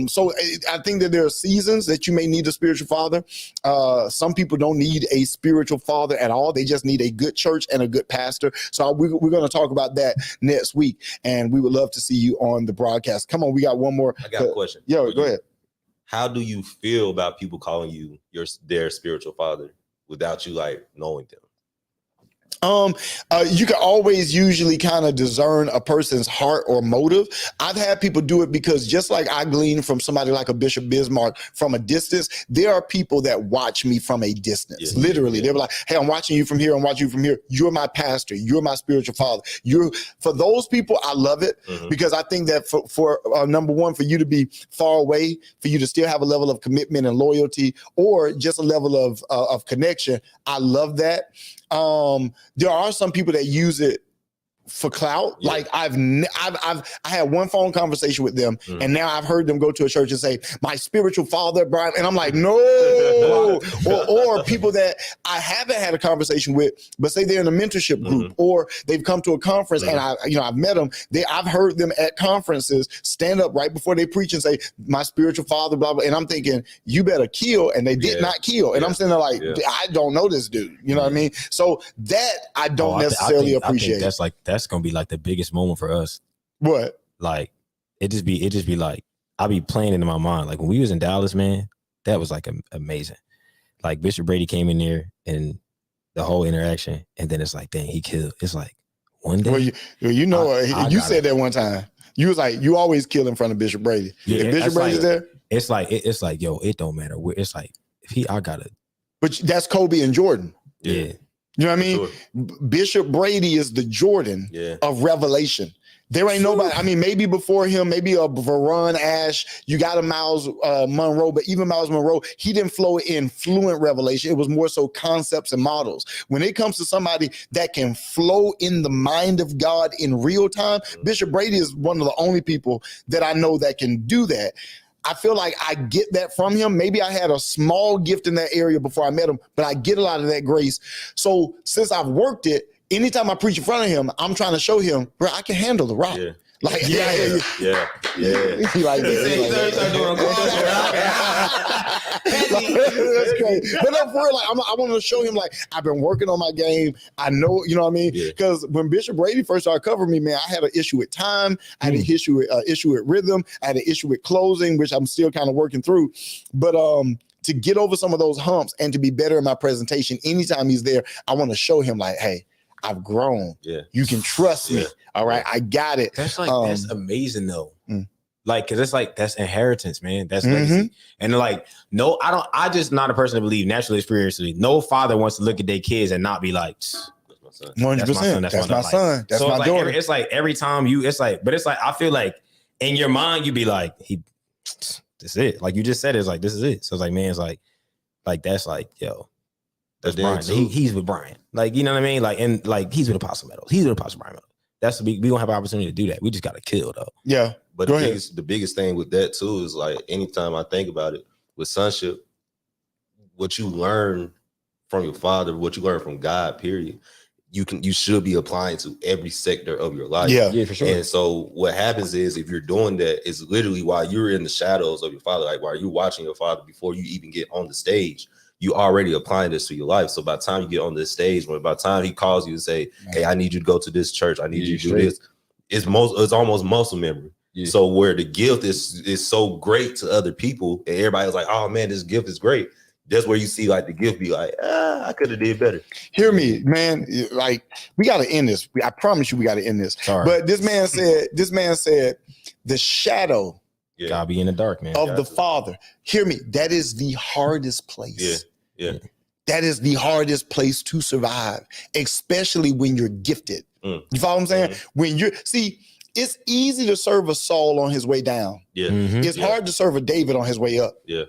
So I think that there are seasons that you may need a spiritual father. Some people don't need a spiritual father at all. They just need a good church and a good pastor. So we're going to talk about that next week, and we would love to see you on the broadcast. Come on, we got one more. I got a question. Yo, go ahead. How do you feel about people calling you their spiritual father without you, like, knowing them? You can always usually kind of discern a person's heart or motive. I've had people do it because, just like I glean from somebody like a Bishop Bismarck from a distance, there are people that watch me from a distance. Literally, they're like, hey, I'm watching you from here. I'm watching you from here. You're my pastor. You're my spiritual father. For those people, I love it, because I think that for number one, for you to be far away, for you to still have a level of commitment and loyalty, or just a level of connection, I love that. There are some people that use it for clout. Like I had one phone conversation with them, and now I've heard them go to a church and say, my spiritual father, Brian, and I'm like, no. or people that I haven't had a conversation with, but say they're in a mentorship group, or they've come to a conference, and I've met them. I've heard them at conferences stand up right before they preach and say, my spiritual father, blah blah. And I'm thinking, you better kill, and they did not kill. And I'm sitting there like, I don't know this dude. You know what I mean? So that I don't necessarily appreciate. I think that's gonna be like the biggest moment for us. What? Like it just be like, I'll be playing it in my mind. Like when we was in Dallas, man, that was like amazing. Like Bishop Brady came in there and the whole interaction, and then it's like, dang, he killed. It's like one day. Well, you said that one time. You was like, you always kill in front of Bishop Brady. Yeah, if Bishop Brady's there, it's like, yo, it don't matter. It's like I gotta. But that's Kobe and Jordan. Yeah. You know what I mean? Sure. Bishop Brady is the Jordan of revelation. There ain't nobody. I mean, maybe before him, maybe a Varun Ash. You got a Miles Monroe, but even Miles Monroe, he didn't flow in fluent revelation. It was more so concepts and models. When it comes to somebody that can flow in the mind of God in real time, Bishop Brady is one of the only people that I know that can do that. I feel like I get that from him. Maybe I had a small gift in that area before I met him, but I get a lot of that grace. So since I've worked it, anytime I preach in front of him, I'm trying to show him, bro, I can handle the rock. Yeah. Like, yeah. He like that's crazy. But no, for real, like, I want to show him, like, I've been working on my game. I know, you know what I mean? Because when Bishop Brady first started covering me, man, I had an issue with time. I had an issue with rhythm. I had an issue with closing, which I'm still kind of working through. But to get over some of those humps and to be better in my presentation, anytime he's there, I want to show him, like, hey, I've grown. Yeah. You can trust me. All right. I got it. That's like, that's amazing though. Like, cause it's like, that's inheritance, man. That's legacy. And like, no, I just not a person to believe naturally, spiritually. No father wants to look at their kids and not be like, 100%. That's my son. That's my daughter. It's like every time but it's like, I feel like in your mind, you be like, this is it. Like you just said, it's like, this is it. So it's like, man, it's like that's like, yo, that's Brian. He's with Brian. Like, you know what I mean? Like, and like, he's with Apostle Meadows. He's with Apostle Brian Meadows. That's we don't have an opportunity to do that. We just got to kill though. Yeah. But the biggest thing with that too is like, anytime I think about it with sonship, what you learn from your father, what you learn from God, period, you should be applying to every sector of your life. Yeah, for sure. And so what happens is, if you're doing that, is literally while you're in the shadows of your father, like while you're watching your father before you even get on the stage, you already applying this to your life. So by the time you get on this stage, by the time he calls you and say, hey, I need you to go to this church, I need you to do this, it's almost muscle memory. Yeah. So where the gift is so great to other people, and everybody's like, oh man, this gift is great. That's where you see like the gift be like, I could have did better. Hear me, man. Like, we got to end this. I promise you, we got to end this. Sorry. But this man said, the shadow gotta be in the dark, man. Of the Father. Hear me. That is the hardest place. Yeah. That is the hardest place to survive, especially when you're gifted. You follow what I'm saying? When it's easy to serve a Saul on his way down. Yeah. It's hard to serve a David on his way up. Yeah.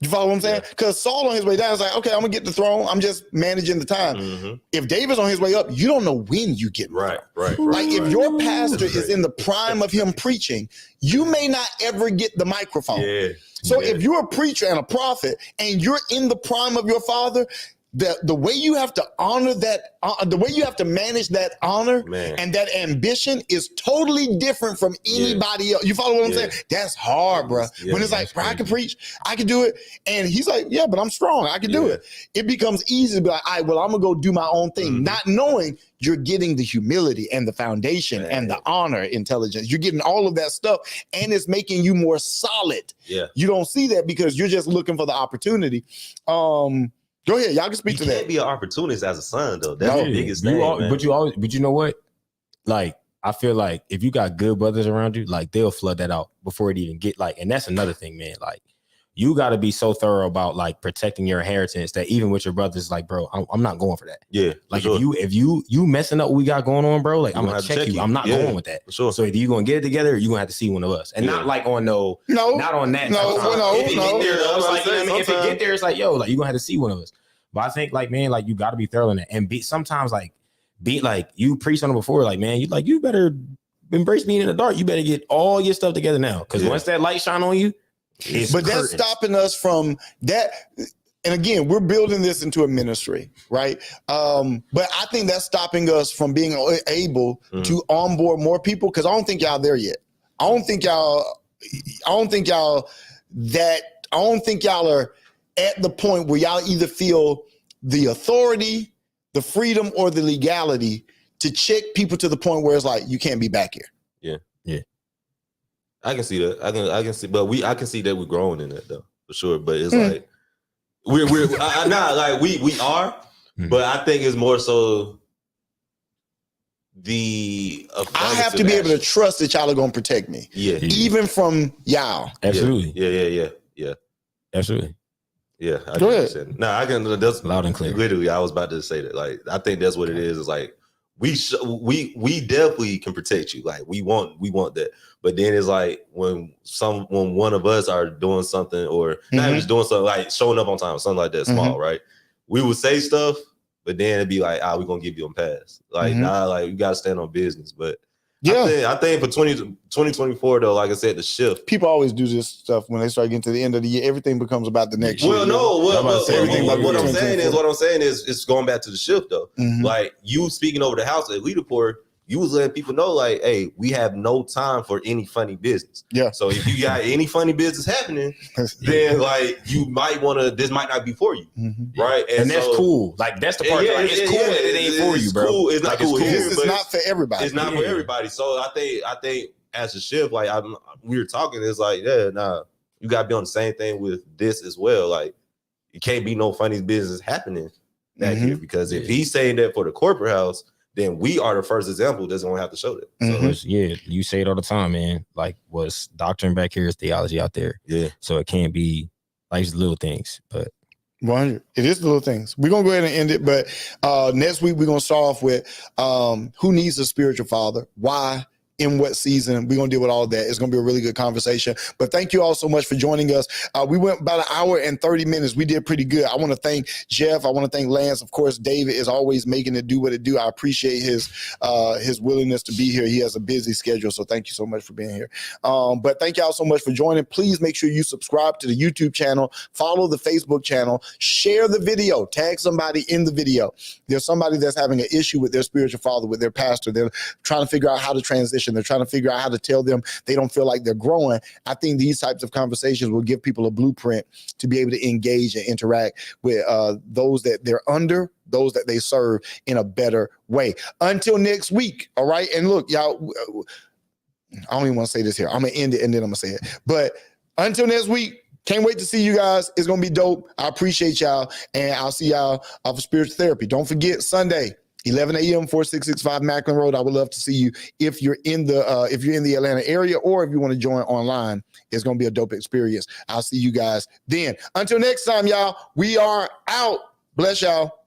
You follow what I'm saying? Because Saul on his way down is like, okay, I'm gonna get the throne. I'm just managing the time. If David's on his way up, you don't know when you get right. Like if your pastor is in the prime of him preaching, you may not ever get the microphone. Yeah. So if you're a preacher and a prophet and you're in the prime of your father, the way you have to honor that, the way you have to manage that honor and that ambition is totally different from anybody else. You follow what I'm saying? That's hard, bro. When it's like, bro, I can preach, I can do it. And he's like, yeah, but I'm strong. I can do it. It becomes easy to be like, all right, well, I'm going to go do my own thing. Not knowing you're getting the humility and the foundation and the honor, intelligence. You're getting all of that stuff, and it's making you more solid. Yeah. You don't see that because you're just looking for the opportunity. Go ahead, y'all can speak to that. You can't be an opportunist as a son, though. That's the biggest thing. But you know what? Like, I feel like if you got good brothers around you, like they'll flood that out before it even get like. And that's another thing, man. Like, you got to be so thorough about like protecting your inheritance that even with your brothers, like, bro, I'm not going for that. Yeah. Like if you messing up what we got going on, bro, like I'm gonna check you. I'm not going with that. For sure. So if you gonna get it together, you're gonna have to see one of us, and not like on not on that. If it get there, it's like, yo, like you gonna have to see one of us. But I think like, man, like you got to be thorough in that, and sometimes like be like you preached on it before, like, man, you better embrace being in the dark. You better get all your stuff together now, because once that light shine on you. But that's stopping us from that. And again, we're building this into a ministry, right? But I think that's stopping us from being able to onboard more people, because I don't think y'all there yet. I don't think y'all are at the point where y'all either feel the authority, the freedom, or the legality to check people to the point where it's like, you can't be back here. Yeah. I can see that. I can see, but I can see that we're growing in that though, for sure. But it's like we're not like we are, but I think it's more so I have to be able to trust that y'all are gonna protect me. Yeah. Even from y'all. Absolutely. Yeah. Absolutely. Yeah. Go ahead. No, I can. That's loud and clear. Literally, I was about to say that. Like, I think that's what it is. It's like we definitely can protect you. Like we want that. But then it's like when one of us are doing something or not even just doing something, like showing up on time, something like that, small, right? We would say stuff, but then it'd be like, we're gonna give you a pass. Like, nah, like you gotta stand on business. But I think for 2024 though, like I said, the shift. People always do this stuff when they start getting to the end of the year. Everything becomes about the next year. What I'm saying is it's going back to the shift though. Like you speaking over the house at Leaderport, you was letting people know like, hey, we have no time for any funny business. Yeah. So if you got any funny business happening, then like you might want to. This might not be for you, right? And that's cool. Like that's the part. It's cool that it ain't for you, bro. Cool. It's not cool. This is not for everybody. It's not for everybody. So I think as a shift, like we were talking, it's like, you gotta be on the same thing with this as well. Like it can't be no funny business happening back here because if he's saying that for the corporate house, then we are the first example that's gonna have to show that. So you say it all the time, man. Like what's doctrine back here is theology out there. Yeah. So it can't be like just little things, but 100. It is the little things. We're gonna go ahead and end it, but next week we're gonna start off with who needs a spiritual father, why, in what season. We're gonna deal with all of that. It's gonna be a really good conversation. But thank you all so much for joining us. We went about an hour and 30 minutes. We did pretty good. I want to thank Jeff. I want to thank Lance. Of course, David is always making it do what it do. I appreciate his willingness to be here. He has a busy schedule, so thank you so much for being here. But thank y'all so much for joining. Please make sure you subscribe to the YouTube channel, follow the Facebook channel, share the video, tag somebody in the video. There's somebody that's having an issue with their spiritual father, with their pastor. They're trying to figure out how to transition. They're trying to figure out how to tell them they don't feel like they're growing. I think these types of conversations will give people a blueprint to be able to engage and interact with those that they're under, those that they serve in a better way. Until next week, all right? And look, y'all, I don't even want to say this here. I'm going to end it and then I'm going to say it. But until next week, can't wait to see you guys. It's going to be dope. I appreciate y'all, and I'll see y'all for spiritual therapy. Don't forget, Sunday, 11 a.m., 4665 Macklin Road. I would love to see you if you're in the Atlanta area, or if you want to join online. It's going to be a dope experience. I'll see you guys then. Until next time, y'all, we are out. Bless y'all.